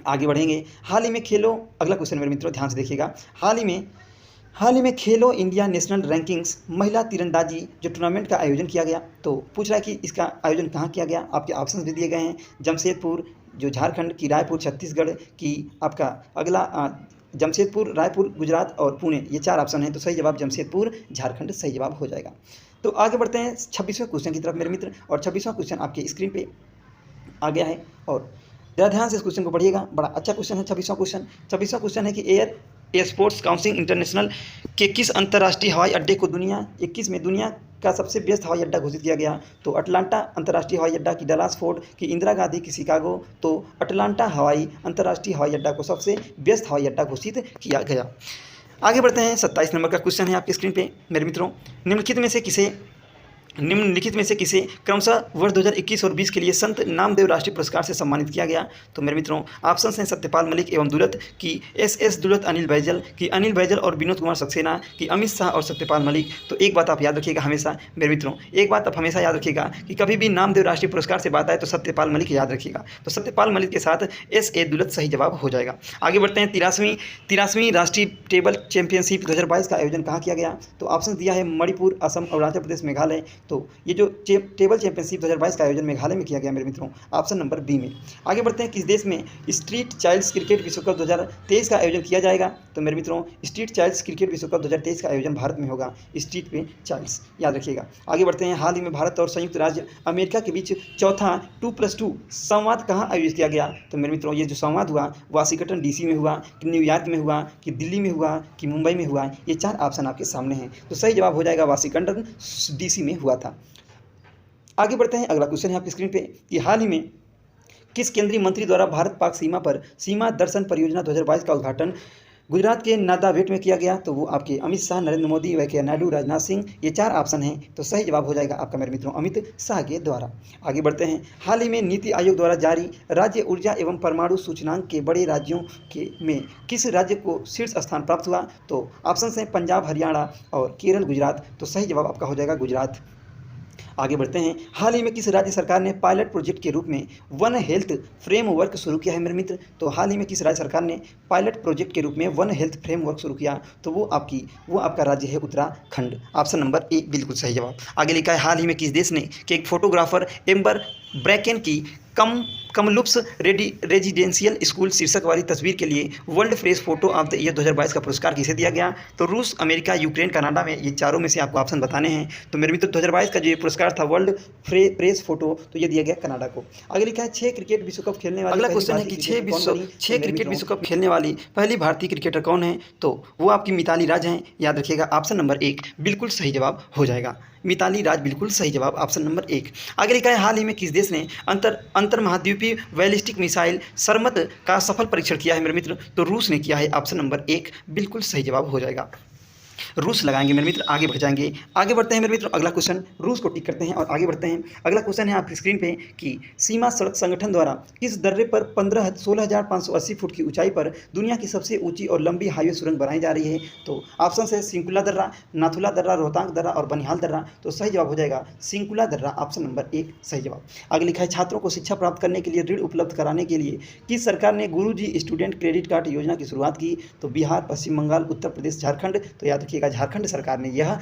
आगे बढ़ेंगे, हाल ही में खेलो, अगला क्वेश्चन मेरे मित्रों ध्यान से देखिएगा, हाल ही में खेलो इंडिया नेशनल रैंकिंग्स महिला तीरंदाजी जो टूर्नामेंट का आयोजन किया गया, तो पूछ रहा है कि इसका आयोजन कहाँ किया गया। आपके ऑप्शंस भी दिए गए हैं, जमशेदपुर जो झारखंड की, रायपुर छत्तीसगढ़ की, आपका अगला जमशेदपुर, रायपुर गुजरात और पुणे, ये 4 ऑप्शन हैं। तो सही जवाब जमशेदपुर झारखंड सही जवाब हो जाएगा। तो आगे बढ़ते हैं 26वें क्वेश्चन की तरफ मेरे मित्र, और 26वां क्वेश्चन आपके स्क्रीन पे आ गया है और ज़रा ध्यान से इस क्वेश्चन को पढ़िएगा, बड़ा अच्छा क्वेश्चन है 26वां क्वेश्चन। 26वां क्वेश्चन है कि एयर स्पोर्ट्स काउंसिल इंटरनेशनल के किस अंतर्राष्ट्रीय हवाई अड्डे को दुनिया 21 में दुनिया का सबसे व्यस्त हवाई अड्डा घोषित किया गया? तो अटलांटा अंतर्राष्ट्रीय हवाई अड्डा, की डलास फोर्ट, की इंदिरा गांधी, की शिकागो। तो अटलांटा अंतर्राष्ट्रीय हवाई अड्डा को सबसे व्यस्त हवाई अड्डा घोषित किया गया। आगे बढ़ते हैं, 27 नंबर का क्वेश्चन है आपकी स्क्रीन पे मेरे मित्रों, निम्नलिखित में से किसे क्रमशः वर्ष 2021 और 20 के लिए संत नामदेव राष्ट्रीय पुरस्कार से सम्मानित किया गया? तो मेरे मित्रों, ऑप्शन हैं सत्यपाल मलिक एवं दुलत, की एस दुलत, अनिल बैजल, की अनिल बैजल और विनोद कुमार सक्सेना, की अमित शाह और सत्यपाल मलिक। तो एक बात आप याद रखिएगा हमेशा मेरे मित्रों, एक बात आप हमेशा याद रखिएगा कि कभी भी नामदेव राष्ट्रीय पुरस्कार से बात आए तो सत्यपाल मलिक याद रखिएगा। तो सत्यपाल मलिक के साथ एस दुलत सही जवाब हो जाएगा। आगे बढ़ते हैं, 83वीं राष्ट्रीय टेबल चैंपियनशिप 2022 का आयोजन कहाँ किया गया? तो ऑप्शन दिया है मणिपुर, असम, अरुणाचल प्रदेश, मेघालय। तो ये जो टेबल चैंपियनशिप 2022 का आयोजन मेघालय में किया गया मेरे मित्रों, ऑप्शन नंबर बी में। आगे बढ़ते हैं, किस देश में स्ट्रीट चाइल्ड्स क्रिकेट विश्व कप 2023 का आयोजन किया जाएगा? तो मेरे मित्रों, स्ट्रीट चाइल्ड्स क्रिकेट विश्व कप 2023 का आयोजन भारत में होगा, स्ट्रीट पे चाइल्ड्स याद रखिएगा। आगे बढ़ते हैं, हाल ही में भारत और संयुक्त राज्य अमेरिका के बीच चौथा 2+2 संवाद कहाँ आयोजित किया गया? तो मेरे मित्रों, ये जो संवाद हुआ वाशिंगटन DC में हुआ, कि न्यूयॉर्क में हुआ, कि दिल्ली में हुआ, कि मुंबई में हुआ? ये 4 ऑप्शन आपके सामने हैं। तो सही जवाब हो जाएगा वाशिंगटन DC में हुआ था। आगे बढ़ते हैं, अगला क्वेश्चन है आपकी स्क्रीन पे कि हाल ही में किस केंद्रीय मंत्री द्वारा भारत पाक सीमा पर सीमा दर्शन परियोजना 2022 का उद्घाटन गुजरात के नादावेट में किया गया? तो वो आपके अमित शाह, नरेंद्र मोदी, वेंकैया नायडू, राजनाथ सिंह, ये 4 ऑप्शन हैं। तो सही जवाब हो जाएगा आपका मेरे मित्रों अमित शाह के द्वारा। आगे बढ़ते हैं, हाल ही में नीति आयोग द्वारा जारी राज्य ऊर्जा एवं परमाणु सूचकांक के बड़े राज्यों में किस राज्य को शीर्ष स्थान प्राप्त हुआ? तो ऑप्शन हैं पंजाब, हरियाणा और केरल, गुजरात। तो सही जवाब आपका हो जाएगा गुजरात। आगे बढ़ते हैं, हाल ही में किस राज्य सरकार ने पायलट प्रोजेक्ट के रूप में वन हेल्थ फ्रेमवर्क शुरू किया है मेरे मित्र? तो हाल ही में किस राज्य सरकार ने पायलट प्रोजेक्ट के रूप में वन हेल्थ फ्रेमवर्क शुरू किया? तो वो आपका राज्य है उत्तराखंड। ऑप्शन नंबर ए बिल्कुल सही जवाब। आगे लिखा है, हाल ही में किस देश ने कि एक फोटोग्राफर एम्बर ब्रैकेन की कमलुप्स रेजिडेंशियल स्कूल शीर्षक वाली तस्वीर के लिए world press photo of the year 2022 का पुरस्कार किसे दिया गया? तो रूस, अमेरिका, यूक्रेन, कनाडा में, ये चारों में से आपको ऑप्शन बताने हैं। तो मेरे मित्र 2022 का जो ये पुरस्कार था वर्ल्ड प्रेस फोटो, तो ये दिया गया कनाडा को। आगे लिखा है, 6 क्रिकेट विश्व कप खेलने वाली, अगला क्वेश्चन है कि 6 क्रिकेट विश्व कप खेलने वाली पहली भारतीय क्रिकेटर कौन है? तो वो आपकी मिताली राज हैं, याद रखिएगा। ऑप्शन नंबर 1 बिल्कुल सही जवाब हो जाएगा, मिताली राज बिल्कुल सही जवाब, ऑप्शन नंबर 1। आगे लिखा है, हाल ही में किस देश ने अंतर महाद्वीपीय बैलिस्टिक मिसाइल सरमत का सफल परीक्षण किया है मेरे मित्र? तो रूस ने किया है, ऑप्शन नंबर 1 बिल्कुल सही जवाब हो जाएगा, रूस लगाएंगे मेरे मित्र। आगे बढ़ जाएंगे, आगे बढ़ते हैं मेरे मित्र, अगला क्वेश्चन रूस को टिक करते हैं और आगे बढ़ते हैं। अगला क्वेश्चन है आपकी स्क्रीन पे कि सीमा सड़क संगठन द्वारा किस दर्रे पर 16,580 फुट की ऊंचाई पर दुनिया की सबसे ऊंची और लंबी हाईवे सुरंग बनाई जा रही है? तो ऑप्शन है सिंकुला दर्रा, नाथुला दर्रा, रोहतांग दर्रा और बनिहाल दर्रा। तो सही जवाब हो जाएगा सिंकुला दर्रा, ऑप्शन नंबर 1 सही जवाब। आगे लिखा है, छात्रों को शिक्षा प्राप्त करने के लिए ऋण उपलब्ध कराने के लिए किस सरकार ने गुरुजी स्टूडेंट क्रेडिट कार्ड योजना की शुरुआत की? तो बिहार, पश्चिम बंगाल, उत्तर प्रदेश, झारखंड। तो याद रखिएगा झारखंड सरकार ने यह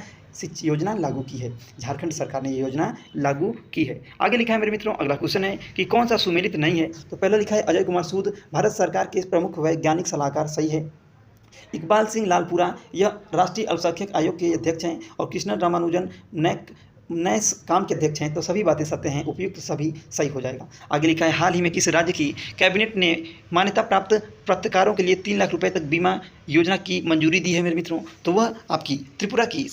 योजना लागू की है, झारखंड सरकार ने यह योजना लागू की है। आगे लिखा है मेरे मित्रों, अगला क्वेश्चन है कि कौन सा सुमेलित नहीं है? तो पहला लिखा है अजय कुमार सूद भारत सरकार के प्रमुख वैज्ञानिक सलाहकार, सही है। इकबाल सिंह लालपुरा यह राष्ट्रीय अल्पसंख्यक आयोग के अध्यक्ष हैं और कृष्णन रामानुजन नए काम के अध्यक्ष हैं। तो सभी बातें सत्य हैं, उपयुक्त सभी सही हो जाएगा। आगे लिखा है, हाल ही में किस राज्य की कैबिनेट ने मान्यता प्राप्त पत्रकारों के लिए 3 लाख रुपए तक बीमा योजना की मंजूरी दी है मेरे मित्रों, तो वह आपकी त्रिपुरा की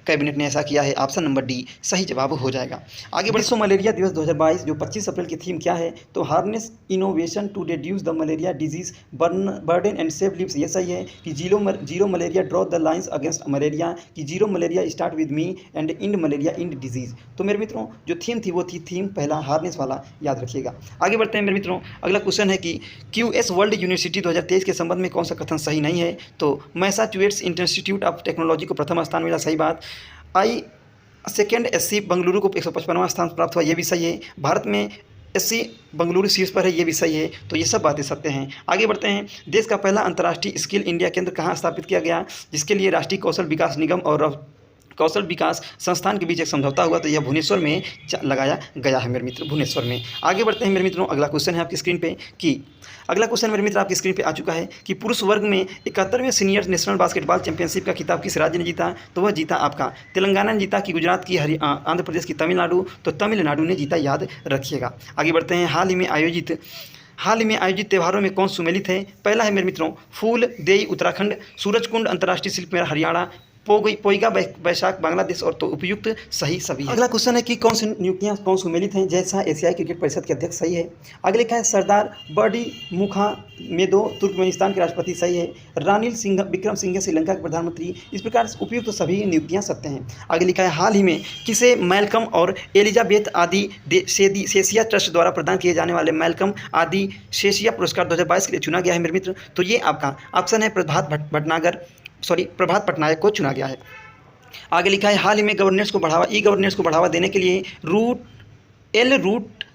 कैबिनेट ने ऐसा किया है। ऑप्शन नंबर डी सही जवाब हो जाएगा। आगे विश्व मलेरिया दिवस 2022 जो 25 अप्रैल की थीम क्या है, तो harness innovation to reduce the malaria disease burden and save lives. ये सही है कि zero malaria draw the lines against malaria, कि zero malaria start with me and end malaria end disease. तो मेरे मित्रों जो थीम थी वो थी थीम पहला हार्नेस वाला, याद रखिएगा। आगे बढ़ते हैं मेरे मित्रों। अगला क्वेश्चन है कि QS वर्ल्ड यूनिवर्सिटी 2023 के संबंध में कौन सा कथन सही नहीं है, तो मैसाचुसेट्स इंस्टीट्यूट ऑफ टेक्नोलॉजी को प्रथम स्थान मिला, सही बात। सेकेंड SC बेंगलुरु को 155वां स्थान प्राप्त हुआ, ये भी सही है। भारत में SC बेंगलुरु शीर्ष पर है, ये भी सही है। तो ये सब बातें सत्य हैं। आगे बढ़ते हैं। देश का पहला अंतर्राष्ट्रीय स्किल इंडिया केंद्र कहाँ स्थापित किया गया, जिसके लिए राष्ट्रीय कौशल विकास निगम और कौशल विकास संस्थान के बीच एक समझौता हुआ, तो यह भुवनेश्वर में लगाया गया है मेरे मित्र, भुवनेश्वर में। आगे बढ़ते हैं मेरे मित्रों। अगला क्वेश्चन है आपकी स्क्रीन पे कि अगला क्वेश्चन मेरे मित्र आपकी स्क्रीन पे आ चुका है कि पुरुष वर्ग में 71वें सीनियर नेशनल बास्केटबॉल चैंपियनशिप का खिताब किस राज्य ने जीता, तो वह जीता आपका तेलंगाना ने जीता, कि गुजरात की, आंध्र प्रदेश की, तमिलनाडु, तो तमिलनाडु ने जीता, याद रखिएगा। आगे बढ़ते हैं। हाल ही में आयोजित त्योहारों में कौन सुमेलित है, पहला है मेरे मित्रों फूल देई उत्तराखंड, सूरजकुंड अंतर्राष्ट्रीय शिल्प मेला हरियाणा, पोइगा बैसाख बांग्लादेश, और तो उपयुक्त सही सभी है। अगला क्वेश्चन है कि कौन सी नियुक्तियां कौन सुमेलित हैं, जैसा एशियाई क्रिकेट परिषद के अध्यक्ष, सही है। आगे लिखा है सरदार बर्डी मुखामेदो तुर्कमेनिस्तान के राष्ट्रपति, सही है। रानिल सिंह विक्रम सिंघे श्रीलंका के प्रधानमंत्री। इस प्रकार उपयुक्त सभी नियुक्तियां सत्य हैं। आगे लिखा है हाल ही में किसे मैल्कम और एलिजाबेथ आदि सेसिया ट्रस्ट द्वारा प्रदान किए जाने वाले मैल्कम आदि सेसिया पुरस्कार 2022 के लिए चुना गया है मेरे मित्र, तो ये आपका ऑप्शन है प्रभात पटनायक को चुना गया है। आगे लिखा है हाल ही में ई गवर्नेंस को बढ़ावा देने के लिए रूट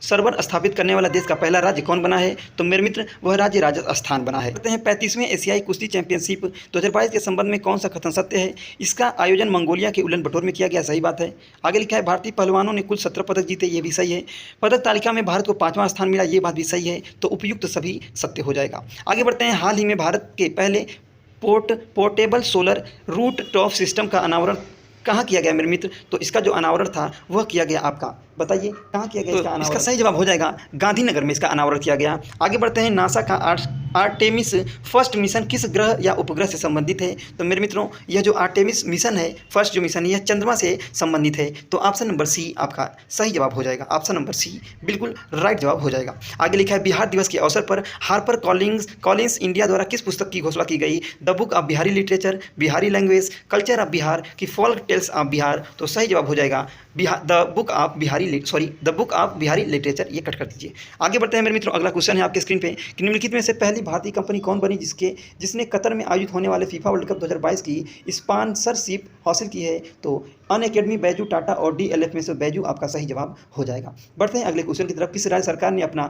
सर्वर स्थापित करने वाला देश का पहला राज्य कौन बना है, तो मेरे मित्र वह राज्य राजस्थान बना है। कहते हैं 35वें एशियाई कुश्ती चैंपियनशिप 2022 के संबंध में कौन सा कथन सत्य है, इसका आयोजन मंगोलिया के उलन बटोर में किया गया, सही बात है। आगे लिखा है भारतीय पहलवानों ने कुल 17 पदक जीते, ये भी सही है। पदक तालिका में भारत को 5वां स्थान मिला, ये बात भी सही है। तो उपयुक्त सभी सत्य हो जाएगा। आगे बढ़ते हैं। हाल ही में भारत के पहले portable solar rooftop system का अनावरण कहाँ किया गया मेरे मित्र, तो इसका जो अनावरण था वह किया गया आपका, बताइए कहाँ किया गया इसका अनावरण। इसका सही जवाब हो जाएगा गांधीनगर में इसका अनावरण किया गया। आगे बढ़ते हैं। नासा का आर्टेमिस फर्स्ट मिशन किस ग्रह या उपग्रह से संबंधित है, तो मेरे मित्रों यह जो आर्टेमिस मिशन है, फर्स्ट जो मिशन है, यह चंद्रमा से संबंधित है, तो ऑप्शन नंबर सी आपका सही जवाब हो जाएगा। ऑप्शन नंबर सी बिल्कुल राइट जवाब हो जाएगा। आगे लिखा है बिहार दिवस के अवसर पर हार्पर कॉलिंस इंडिया द्वारा किस पुस्तक की घोषणा की गई, the book of Bihari literature, Bihari language, culture of Bihar, की फोल्क टेल्स ऑफ बिहार, तो सही जवाब हो जाएगा the book of Bihari literature, ये कट कर दीजिए। आगे बढ़ते हैं मेरे मित्रों। अगला क्वेश्चन है आपके स्क्रीन पे कि निम्नलिखित में से पहली भारतीय कंपनी कौन बनी जिसने कतर में आयोजित होने वाले फीफा वर्ल्ड कप 2022 की स्पॉन्सरशिप हासिल की है, तो अनअकैडमी, बैजू, टाटा और DLF में से बैजू आपका सही जवाब हो जाएगा। बढ़ते हैं अगले क्वेश्चन की तरफ। किस राज्य सरकार ने अपना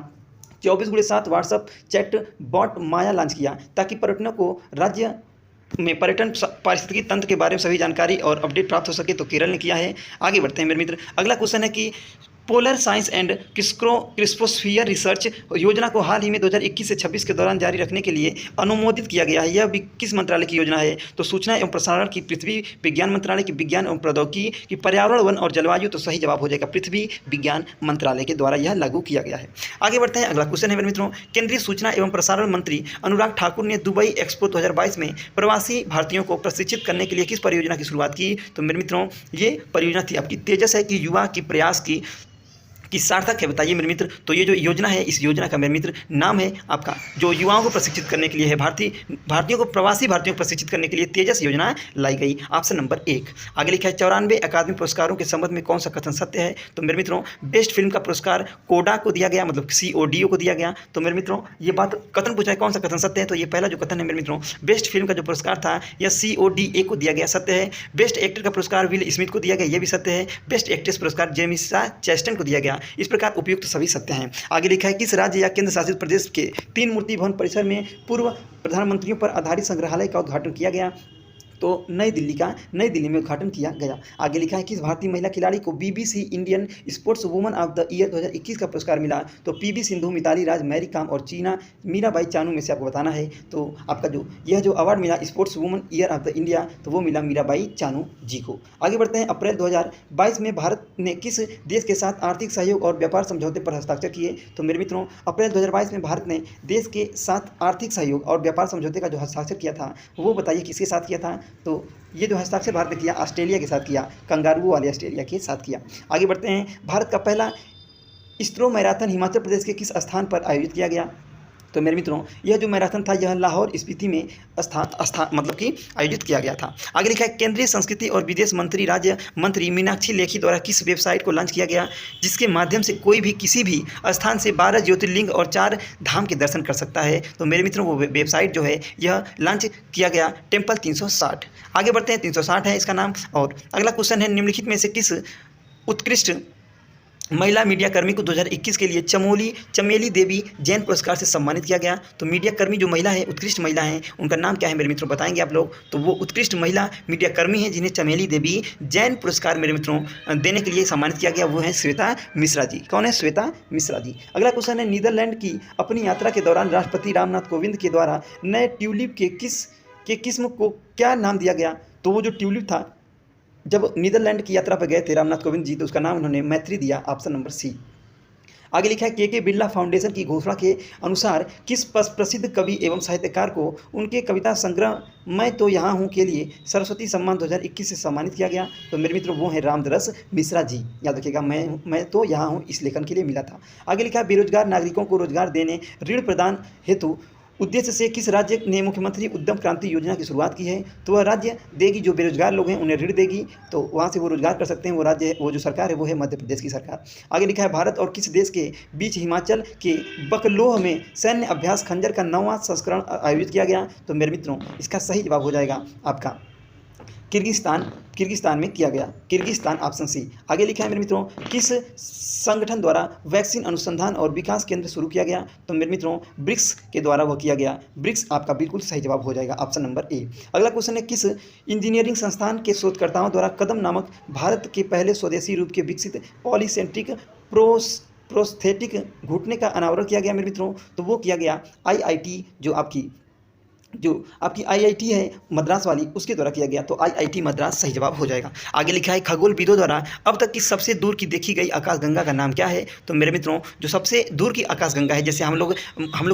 24/7 व्हाट्सएप चैट बॉट माया लॉन्च किया, ताकि पर्यटकों को राज्य में पर्यटन पारिस्थितिकी तंत्र के बारे में सभी जानकारी और अपडेट प्राप्त हो सके, तो केरल ने किया है। आगे बढ़ते हैं मेरे मित्र। अगला क्वेश्चन है कि पोलर साइंस एंड क्रिस्पोस्फीयर रिसर्च योजना को हाल ही में 2021 से 26 के दौरान जारी रखने के लिए अनुमोदित किया गया है। यह भी किस मंत्रालय की योजना है, तो सूचना एवं प्रसारण की, पृथ्वी विज्ञान मंत्रालय की, विज्ञान एवं प्रौद्योगिकी की, पर्यावरण वन और जलवायु, तो सही जवाब हो जाएगा पृथ्वी विज्ञान मंत्रालय के द्वारा यह लागू किया गया है। आगे बढ़ते हैं। अगला क्वेश्चन है मेरे मित्रों। केंद्रीय सूचना एवं प्रसारण मंत्री अनुराग ठाकुर ने दुबई एक्सपो 2022 में प्रवासी भारतीयों को प्रशिक्षित करने के लिए किस परियोजना की शुरुआत की, तो मेरे मित्रों ये परियोजना थी आपकी तेजस है, कि युवा की प्रयास की सार्थक है, बताइए मेरे मित्र। तो ये जो योजना है, इस योजना का मेरे मित्र नाम है आपका, जो युवाओं को प्रशिक्षित करने के लिए है, भारतीयों को, प्रवासी भारतीयों को प्रशिक्षित करने के लिए तेजस योजना लाई गई, ऑप्शन नंबर 1। आगे लिखा है 94 अकादमी पुरस्कारों के संबंध में कौन सा कथन सत्य है, तो मेरे मित्रों बेस्ट फिल्म का पुरस्कार कोडा को दिया गया, मतलब CODO को दिया गया। तो मेरे मित्रों ये बात कथन पूछा है कौन सा कथन सत्य है, तो ये पहला जो कथन है मेरे मित्रों, बेस्ट फिल्म का जो पुरस्कार था यह CODA को दिया गया, सत्य है। बेस्ट एक्टर का पुरस्कार विल स्मिथ को दिया गया, ये भी सत्य है। बेस्ट एक्ट्रेस पुरस्कार जेमिसा चेस्टन को दिया गया, इस प्रकार उपयुक्त सभी सत्य हैं। आगे लिखा है किस राज्य या केंद्र शासित प्रदेश के 3 मूर्ति भवन परिसर में पूर्व प्रधानमंत्रियों पर आधारित संग्रहालय का उद्घाटन किया गया, तो नई दिल्ली में उद्घाटन किया गया। आगे लिखा है किस भारतीय महिला खिलाड़ी को BBC Indian sports woman of the year 2021 का पुरस्कार मिला। तो PV सिंधु, मिताली राज, मैरी कॉम और चीना मीराबाई चानू में से आपको बताना है। तो आपका यह जो अवार्ड मिला sports woman year of the India, तो वो मिला मीराबाई चानू जी को। आगे बढ़ते हैं। अप्रैल 2022 में भारत ने किस देश के साथ आर्थिक सहयोग और व्यापार समझौते पर हस्ताक्षर किए। तो मेरे मित्रों, अप्रैल 2022 में भारत ने देश के साथ आर्थिक सहयोग और व्यापार समझौते का जो हस्ताक्षर किया था, वो बताइए किसके साथ किया था। तो ये जो हस्ताक्षर भारत ने किया ऑस्ट्रेलिया के साथ किया, कंगारू वाले ऑस्ट्रेलिया के साथ किया। आगे बढ़ते हैं। भारत का पहला स्ट्रो मैराथन हिमाचल प्रदेश के किस स्थान पर आयोजित किया गया। तो मेरे मित्रों, यह जो मैराथन था यह लाहौर स्पीति में मतलब कि आयोजित किया गया था। आगे लिखा है केंद्रीय संस्कृति और विदेश मंत्री राज्य मंत्री मीनाक्षी लेखी द्वारा किस वेबसाइट को लॉन्च किया गया, जिसके माध्यम से कोई भी किसी भी स्थान से 12 ज्योतिर्लिंग और 4 धाम के दर्शन कर सकता है। तो मेरे मित्रों, वो वेबसाइट जो है यह लॉन्च किया गया टेम्पल 360। आगे बढ़ते हैं। 360 है इसका नाम। और अगला क्वेश्चन है निम्नलिखित में से किस उत्कृष्ट महिला मीडिया कर्मी को 2021 के लिए चमेली देवी जैन पुरस्कार से सम्मानित किया गया। तो मीडिया कर्मी जो महिला है, उत्कृष्ट महिला हैं, उनका नाम क्या है मेरे मित्रों, बताएंगे आप लोग। तो वो उत्कृष्ट महिला मीडिया कर्मी हैं जिन्हें चमेली देवी जैन पुरस्कार मेरे मित्रों देने के लिए सम्मानित किया गया, वो है श्वेता मिश्रा जी। कौन है? श्वेता मिश्रा जी। अगला क्वेश्चन है नीदरलैंड की अपनी यात्रा के दौरान राष्ट्रपति रामनाथ कोविंद के द्वारा नए ट्यूलिप के किस्म को क्या नाम दिया गया। तो वो जो ट्यूलिप था, जब नीदरलैंड की यात्रा पर गए थे रामनाथ कोविंद जी, तो उसका नाम उन्होंने मैत्री दिया, ऑप्शन नंबर सी। आगे लिखा है के बिरला फाउंडेशन की घोषणा के अनुसार किस प्रसिद्ध कवि एवं साहित्यकार को उनके कविता संग्रह मैं तो यहाँ हूँ के लिए सरस्वती सम्मान 2021 से सम्मानित किया गया। तो मेरे मित्रों, वो है रामदरस मिश्रा जी। याद रखिएगा, मैं तो यहाँ हूँ इस लेखन के लिए मिला था। आगे लिखा है बेरोजगार नागरिकों को रोजगार देने ऋण प्रदान हेतु उद्देश्य से किस राज्य ने मुख्यमंत्री उद्यम क्रांति योजना की शुरुआत की है। तो वह राज्य देगी जो बेरोजगार लोग हैं उन्हें ऋण देगी, तो वहाँ से वो रोजगार कर सकते हैं। वो राज्य, वो जो सरकार है वो है मध्य प्रदेश की सरकार। आगे लिखा है भारत और किस देश के बीच हिमाचल के बकलोह में सैन्य अभ्यास खंजर का 9वां संस्करण आयोजित किया गया। तो मेरे मित्रों, इसका सही जवाब हो जाएगा आपका किर्गिस्तान में किया गया, किर्गिस्तान, ऑप्शन सी। आगे लिखा है मेरे मित्रों किस संगठन द्वारा वैक्सीन अनुसंधान और विकास केंद्र शुरू किया गया। तो मेरे मित्रों, ब्रिक्स के द्वारा वो किया गया। ब्रिक्स आपका बिल्कुल सही जवाब हो जाएगा, ऑप्शन नंबर ए। अगला क्वेश्चन है किस इंजीनियरिंग संस्थान के शोधकर्ताओं द्वारा कदम नामक भारत के पहले स्वदेशी रूप के विकसित पॉलीसेंट्रिक प्रोस्थेटिक घुटने का अनावरण किया गया मेरे मित्रों। तो वो किया गया IIT जो आपकी IIT है मद्रास वाली, उसके द्वारा किया गया। तो IIT मद्रास सही जवाब हो जाएगा। आगे लिखा है खगोलविदों द्वारा अब तक की सबसे दूर की देखी गई आकाशगंगा का नाम क्या है। तो मेरे मित्रों, जो सबसे दूर की आकाशगंगा है, जैसे हम लोग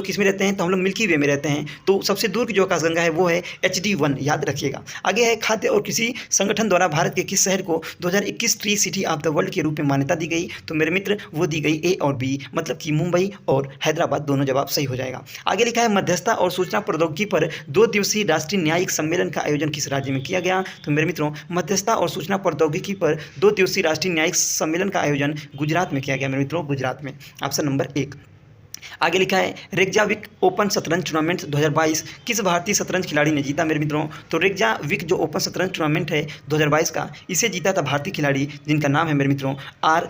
किस में रहते हैं, तो हम लोग मिल्की वे में रहते हैं, तो सबसे दूर की जो आकाशगंगा है वो है HD1, याद रखिएगा। आगे है खाद्य और कृषि संगठन द्वारा भारत के किस शहर को 2021 tree city of the world के रूप में मान्यता दी गई। तो मेरे मित्र, वो दी गई A और B, मतलब कि मुंबई और हैदराबाद, दोनों जवाब सही हो जाएगा। आगे लिखा है मध्यस्थता और सूचना प्रौद्योगिकी पर 2 दिवसीय राष्ट्रीय न्यायिक सम्मेलन का आयोजन किस राज्य में किया गया। तो मेरे मित्रों, मध्यस्थता और सूचना प्रौद्योगिकी पर 2 दिवसीय राष्ट्रीय न्यायिक सम्मेलन का आयोजन गुजरात में किया गया मेरे मित्रों, गुजरात में, ऑप्शन नंबर 1। आगे लिखा है रेग्जाविक ओपन शतरंज टूर्नामेंट 2022 किस भारतीय शतरंज खिलाड़ी ने जीता मेरे मित्रों। तो रेग्जाविक जो ओपन शतरंज टूर्नामेंट है 2022 का, इसे जीता था भारतीय खिलाड़ी जिनका नाम है मेरे मित्रों आर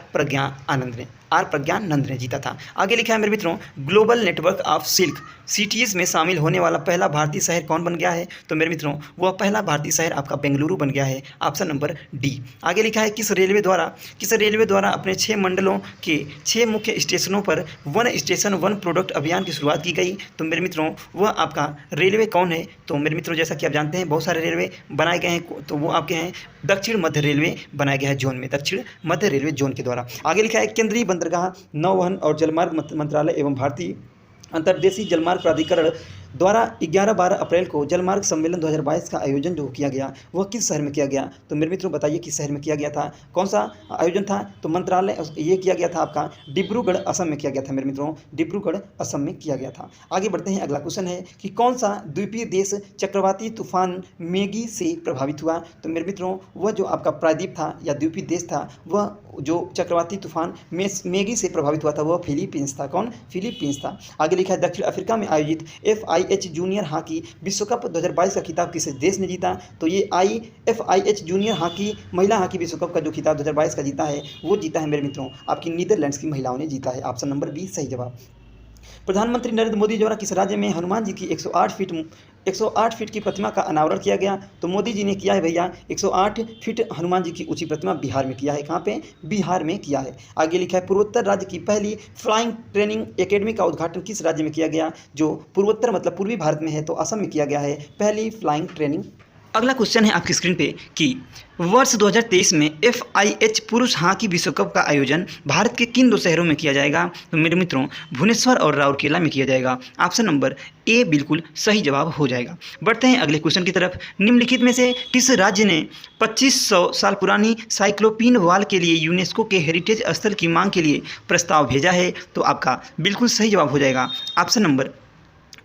प्रज्ञानंद ने जीता था। आगे लिखा है मेरे मित्रों global network of silk cities में शामिल होने वाला पहला भारतीय शहर कौन बन गया है। तो मेरे मित्रों, वह पहला भारतीय शहर आपका बेंगलुरु बन गया है, ऑप्शन नंबर डी। आगे लिखा है किस रेलवे द्वारा अपने 6 मंडलों के 6 मुख्य स्टेशनों पर वन स्टेशन वन प्रोडक्ट अभियान की शुरुआत की गई। तो मेरे मित्रों, वह आपका रेलवे कौन है। तो मेरे मित्रों, जैसा कि आप जानते हैं बहुत सारे रेलवे बनाए गए हैं, तो वो आपके हैं दक्षिण मध्य रेलवे बनाया गया है जोन में, दक्षिण मध्य रेलवे जोन के द्वारा। आगे लिखा है केंद्रीय बंदरगाह नौवहन और जलमार्ग मंत्रालय एवं भारतीय अंतर्देशीय जलमार्ग प्राधिकरण द्वारा 11-12 अप्रैल को जलमार्ग सम्मेलन 2022 का आयोजन जो किया गया वह किस शहर में किया गया। तो मेरे मित्रों, बताइए किस शहर में किया गया था, कौन सा आयोजन था। तो मंत्रालय ये किया गया था आपका डिब्रूगढ़ असम में किया गया था मेरे मित्रों, डिब्रूगढ़ असम में किया गया था। आगे बढ़ते हैं। अगला क्वेश्चन है कि कौन सा द्वीपीय देश चक्रवाती तूफान मेगी से प्रभावित हुआ। तो मेरे मित्रों, वह जो आपका प्रायद्वीप था या द्वीपीय देश था, वह जो चक्रवाती तूफान मेगी से प्रभावित हुआ था वह फिलीपींस था। कौन? फिलीपींस था। आगे लिखा है दक्षिण अफ्रीका में आयोजित FIH जूनियर हॉकी विश्व कप 2022 का खिताब किस देश ने जीता। तो ये FIH जूनियर हॉकी महिला हॉकी विश्व कप का जो खिताब 2022 का जीता है वो जीता है मेरे मित्रों आपकी नीदरलैंड्स की महिलाओं ने जीता है, ऑप्शन नंबर बी सही जवाब। प्रधानमंत्री नरेंद्र मोदी द्वारा किस राज्य में हनुमान जी की 108 फीट 108 फीट की प्रतिमा का अनावरण किया गया। तो मोदी जी ने किया है भैया 108 फीट हनुमान जी की ऊंची प्रतिमा बिहार में किया है। कहाँ पे? बिहार में किया है। आगे लिखा है पूर्वोत्तर राज्य की पहली फ्लाइंग ट्रेनिंग एकेडमी का उद्घाटन किस राज्य में किया गया? जो पूर्वोत्तर मतलब पूर्वी भारत में है तो असम में किया गया है पहली फ्लाइंग ट्रेनिंग। अगला क्वेश्चन है आपकी स्क्रीन पे कि वर्ष 2023 में FIH पुरुष हॉकी विश्व कप का आयोजन भारत के किन 2 शहरों में किया जाएगा? तो मेरे मित्रों भुवनेश्वर और राउरकेला में किया जाएगा। ऑप्शन नंबर ए बिल्कुल सही जवाब हो जाएगा। बढ़ते हैं अगले क्वेश्चन की तरफ। निम्नलिखित में से किस राज्य ने 2500 साल पुरानी साइक्लोपीन वॉल के लिए यूनेस्को के हेरिटेज स्थल की मांग के लिए प्रस्ताव भेजा है? तो आपका बिल्कुल सही जवाब हो जाएगा ऑप्शन नंबर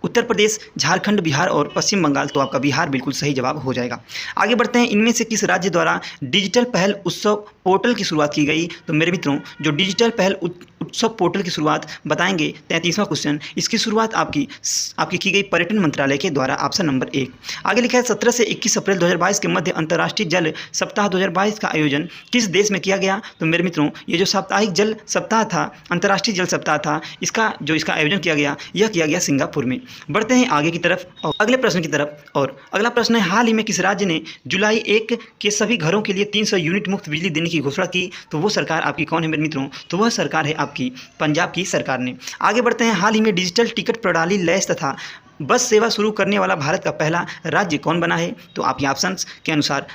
उत्तर प्रदेश, झारखंड, बिहार और पश्चिम बंगाल। तो आपका बिहार बिल्कुल सही जवाब हो जाएगा। आगे बढ़ते हैं। इनमें से किस राज्य द्वारा डिजिटल पहल उत्सव पोर्टल की शुरुआत की गई? तो मेरे मित्रों जो डिजिटल पहल उत्सव पोर्टल की शुरुआत बताएंगे 33वां क्वेश्चन। इसकी शुरुआत आपकी की गई पर्यटन मंत्रालय के द्वारा। Option number 1। आगे लिखा है 17 से 21 अप्रैल 2022 के मध्य अंतर्राष्ट्रीय जल सप्ताह 2022 का आयोजन किस देश में किया गया? तो मेरे मित्रों ये जो साप्ताहिक जल सप्ताह था, अंतर्राष्ट्रीय जल सप्ताह था, इसका आयोजन किया गया, यह किया गया सिंगापुर में। बढ़ते हैं आगे की तरफ और अगले प्रश्न की तरफ। और अगला प्रश्न है हाल ही में किस राज्य ने जुलाई 1 के सभी घरों के लिए 300 यूनिट मुफ्त बिजली देने की घोषणा की? तो वो सरकार आपकी कौन है मेरे मित्रों? तो वह सरकार है आपकी पंजाब की सरकार ने। आगे बढ़ते हैं। हाल ही में डिजिटल टिकट प्रणाली लैस तथा बस सेवा शुरू करने वाला भारत का पहला राज्य कौन बना है? तो आपके ऑप्शंस के अनुसार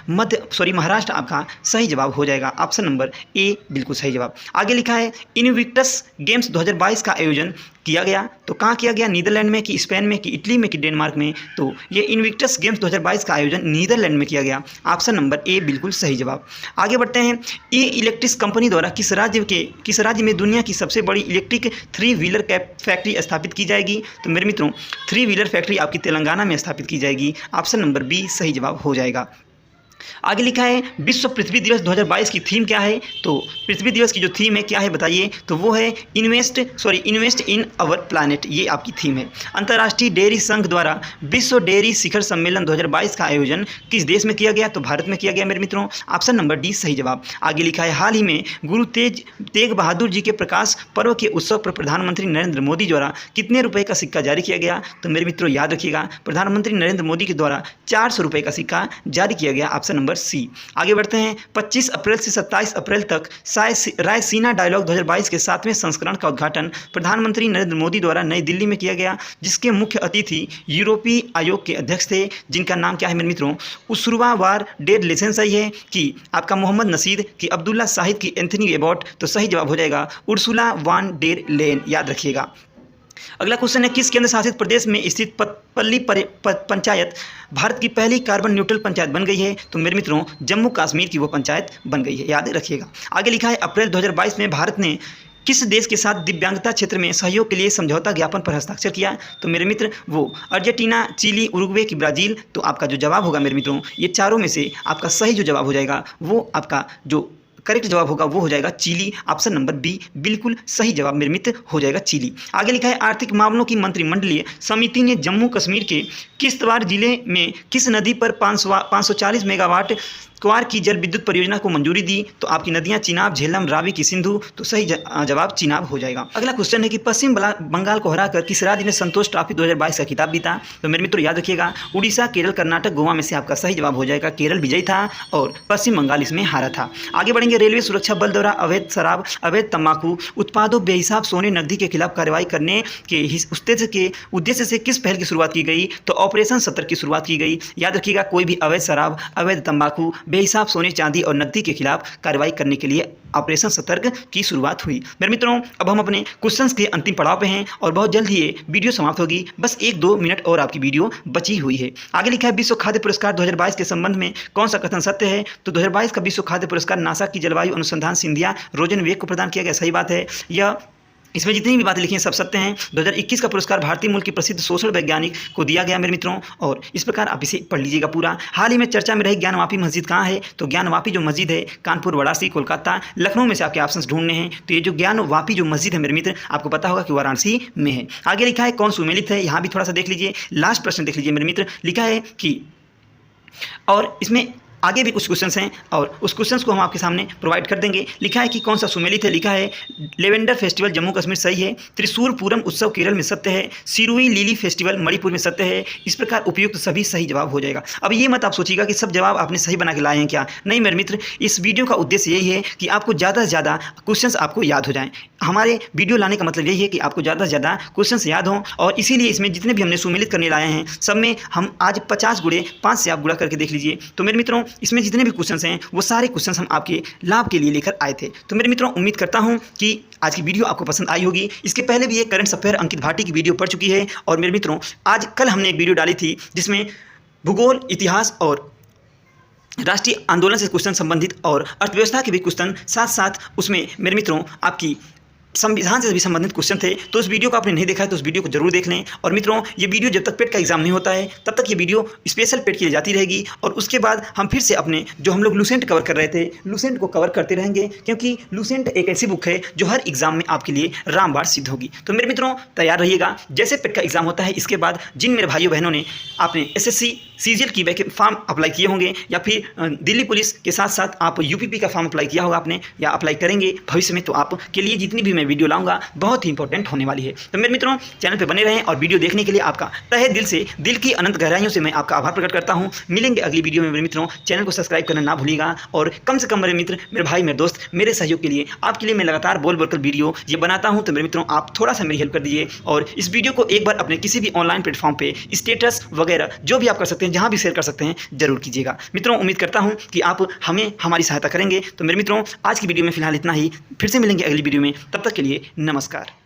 महाराष्ट्र आपका सही जवाब हो जाएगा। ऑप्शन नंबर ए बिल्कुल सही जवाब। आगे लिखा है इनविक्टस गेम्स 2022 का आयोजन किया गया। तो कहाँ किया गया? नीदरलैंड में कि स्पेन में कि इटली में कि डेनमार्क में? तो ये इनविक्टस गेम्स 2022 का आयोजन नीदरलैंड में किया गया। ऑप्शन नंबर ए बिल्कुल सही जवाब। आगे बढ़ते हैं। ई इलेक्ट्रिक कंपनी द्वारा किस राज्य में दुनिया की सबसे बड़ी इलेक्ट्रिक 3 व्हीलर फैक्ट्री स्थापित की जाएगी? तो मेरे मित्रों 3 व्हीलर फैक्ट्री आपकी तेलंगाना में स्थापित की जाएगी। ऑप्शन नंबर बी सही जवाब हो जाएगा। आगे लिखा है विश्व पृथ्वी दिवस 2022 की थीम क्या है? तो पृथ्वी दिवस की जो थीम है क्या है बताइए? तो वो है इन्वेस्ट इन अवर प्लैनेट, ये आपकी थीम है। अंतर्राष्ट्रीय डेयरी संघ द्वारा विश्व डेयरी शिखर सम्मेलन 2022 का आयोजन किस देश में किया गया? तो भारत में किया गया मेरे मित्रों। ऑप्शन नंबर डी सही जवाब। आगे लिखा है हाल ही में गुरु तेग बहादुर जी के प्रकाश पर्व के उत्सव पर प्रधानमंत्री नरेंद्र मोदी द्वारा कितने रुपए का सिक्का जारी किया गया? तो मेरे मित्रों याद रखिएगा प्रधानमंत्री नरेंद्र मोदी के द्वारा 400 रुपये का सिक्का जारी किया गया। Option number C. आगे बढ़ते हैं। 25 अप्रैल से 27 अप्रैल तक रायसीना डायलॉग 2022 के 7वें संस्करण का उद्घाटन प्रधानमंत्री नरेंद्र मोदी द्वारा नई दिल्ली में किया गया, जिसके मुख्य अतिथि यूरोपीय आयोग के अध्यक्ष थे, जिनका नाम क्या है मेरे मित्रों? उर्सुला वान डेर लेyen सही है कि आपका मोहम्मद नसीद कि अब्दुल्ला शाहिद की एंथनी एबॉट? तो सही जवाब हो जाएगा उर्सुला वान डेर लेyen, याद रखिएगा। अगला क्वेश्चन है किस केंद्र शासित प्रदेश में स्थित पल्ली पंचायत भारत की पहली कार्बन न्यूट्रल पंचायत बन गई है? तो मेरे मित्रों जम्मू कश्मीर की वो पंचायत बन गई है, याद रखिएगा। आगे लिखा है अप्रैल 2022 में भारत ने किस देश के साथ दिव्यांगता क्षेत्र में सहयोग के लिए समझौता ज्ञापन पर हस्ताक्षर किया? तो मेरे मित्र वो अर्जेंटीना, चिली, उरुग्वे की ब्राज़ील। तो आपका जो जवाब होगा मेरे मित्रों ये चारों में से आपका सही जो जवाब हो जाएगा वो आपका जो करेक्ट जवाब होगा वो हो जाएगा चिली। ऑप्शन नंबर बी बिल्कुल सही जवाब मेरे मित्र हो जाएगा चिली। आगे लिखा है आर्थिक मामलों की मंत्रिमंडलीय समिति ने जम्मू कश्मीर के किश्तवाड़ जिले में किस नदी पर 540 मेगावाट क्वार की जल विद्युत परियोजना को मंजूरी दी? तो आपकी नदियां चिनाब, झेलम, रावी की सिंधु। तो सही जवाब चिनाब हो जाएगा। अगला क्वेश्चन है कि पश्चिम बंगाल को हराकर किस राज्य ने संतोष ट्रॉफी 2022 का खिताब जीता? तो मेरे मित्रों याद रखिएगा उड़ीसा, केरल, कर्नाटक, गोवा में से आपका सही जवाब हो जाएगा केरल विजयी था और पश्चिम बंगाल इसमें हारा था। आगे बढ़ेंगे। रेलवे सुरक्षा बल द्वारा अवैध शराब, अवैध तंबाकू उत्पादों, बेहिसाब सोने, नकदी के खिलाफ कार्रवाई करने के उद्देश्य से किस पहल की शुरुआत की गई? तो ऑपरेशन सतर्क की शुरुआत की गई। याद रखिएगा कोई भी अवैध शराब, अवैध तंबाकू, बेहिसाब सोने, चांदी और नकदी के खिलाफ कार्रवाई करने के लिए ऑपरेशन सतर्क की शुरुआत हुई। मेरे मित्रों अब हम अपने क्वेश्चंस के अंतिम पड़ाव पे हैं और बहुत जल्द ही ये वीडियो समाप्त होगी। बस 1-2 मिनट और आपकी वीडियो बची हुई है। आगे लिखा है विश्व खाद्य पुरस्कार 2022 के संबंध में कौन सा कथन सत्य है? तो 2022 का विश्व खाद्य पुरस्कार नासा की जलवायु अनुसंधान सिंधिया रोजनवेग को प्रदान किया गया। सही बात है। यह इसमें जितनी भी बातें लिखी हैं सब सत्य हैं। 2021 का पुरस्कार भारतीय मूल के प्रसिद्ध सोशल वैज्ञानिक को दिया गया मेरे मित्रों, और इस प्रकार आप इसे पढ़ लीजिएगा पूरा। हाल ही में चर्चा में रही ज्ञानवापी मस्जिद कहाँ है? तो ज्ञानवापी जो मस्जिद है कानपुर, वाराणसी, कोलकाता, लखनऊ में से आपके ऑप्शंस ढूंढने हैं। तो ये जो ज्ञानवापी जो मस्जिद है मेरे मित्र आपको पता होगा कि वाराणसी में है। आगे लिखा है कौन सुमेलित है? यहाँ भी थोड़ा सा देख लीजिए, लास्ट प्रश्न देख लीजिए मेरे मित्र। लिखा है कि और इसमें आगे भी कुछ क्वेश्चंस हैं और उस क्वेश्चंस को हम आपके सामने प्रोवाइड कर देंगे। लिखा है कि कौन सा सुमेलित है, लिखा है लेवेंडर फेस्टिवल जम्मू कश्मीर सही है, त्रिशूर पूरम उत्सव केरल में सत्य है, सिरुई लिली फेस्टिवल मणिपुर में सत्य है। इस प्रकार उपयुक्त सभी सही जवाब हो जाएगा। अब ये मत आप सोचिएगा कि सब जवाब आपने सही बना के लाए हैं क्या, नहीं मेरे मित्र, इस वीडियो का उद्देश्य यही है कि आपको ज़्यादा से ज़्यादा क्वेश्चंस आपको याद हो जाएं। हमारे वीडियो लाने का मतलब यही है कि आपको ज़्यादा से ज़्यादा क्वेश्चंस याद हों, और इसीलिए इसमें जितने भी हमने सुमेलित करने लाए हैं सब में हम आज 50 गुणे 5 से आप गुणा करके देख लीजिए। तो मेरे मित्रों, इसमें जितने भी क्वेश्चंस हैं वो सारे क्वेश्चंस हम आपके लाभ के लिए लेकर आए थे। तो मेरे मित्रों, उम्मीद करता हूं कि आज की वीडियो आपको पसंद आई होगी। इसके पहले भी एक करंट अफेयर अंकित भाटी की वीडियो पड़ चुकी है, और मेरे मित्रों कल हमने एक वीडियो डाली थी जिसमें भूगोल, इतिहास और राष्ट्रीय आंदोलन से क्वेश्चन संबंधित और अर्थव्यवस्था के भी क्वेश्चन साथ साथ उसमें मेरे मित्रों आपकी संविधान से भी संबंधित क्वेश्चन थे। तो उस वीडियो को आपने नहीं देखा है तो उस वीडियो को जरूर देख लें। और मित्रों, ये वीडियो जब तक पेट का एग्जाम नहीं होता है तब तक ये वीडियो स्पेशल पेट के लिए जाती रहेगी, और उसके बाद हम फिर से अपने जो हम लोग लूसेंट कवर कर रहे थे लूसेंट को कवर करते रहेंगे, क्योंकि लूसेंट एक ऐसी बुक है जो हर एग्जाम में आपके लिए रामबाण सिद्ध होगी। तो मेरे मित्रों, तैयार रहिएगा। जैसे पेट का एग्जाम होता है इसके बाद जिन मेरे भाइयों बहनों ने आपने SSC CGL की फॉर्म अप्लाई किए होंगे, या फिर दिल्ली पुलिस के साथ साथ आप UPP का फॉर्म अप्लाई किया होगा आपने, या अप्लाई करेंगे भविष्य में, तो आपके लिए जितनी भी मैं वीडियो लाऊंगा बहुत ही इंपॉर्टेंट होने वाली है। तो मेरे मित्रों, चैनल पे बने रहें, और वीडियो देखने के लिए आपका तहे दिल से, दिल की अनंत गहराइयों से मैं आपका आभार प्रकट करता हूं। मिलेंगे अगली वीडियो में मेरे मित्रों। चैनल को सब्सक्राइब करना ना भूलिएगा, और कम से कम मेरे मित्र, मेरे भाई, मेरे दोस्त, मेरे सहयोग के लिए, आपके लिए मैं लगातार बोल बोलकर वीडियो ये बनाता हूं। तो मेरे मित्रों, आप थोड़ा सा मेरी हेल्प कर दीजिए, और इस वीडियो को एक बार अपने किसी भी ऑनलाइन प्लेटफॉर्म पे स्टेटस वगैरह जो भी आप कर सकते हैं, जहां भी शेयर कर सकते हैं, जरूर कीजिएगा। मित्रों, उम्मीद करता हूं कि आप हमें हमारी सहायता करेंगे। तो मेरे मित्रों, आज की वीडियो में फिलहाल इतना ही। फिर से मिलेंगे अगली वीडियो में, तब तक के लिए नमस्कार।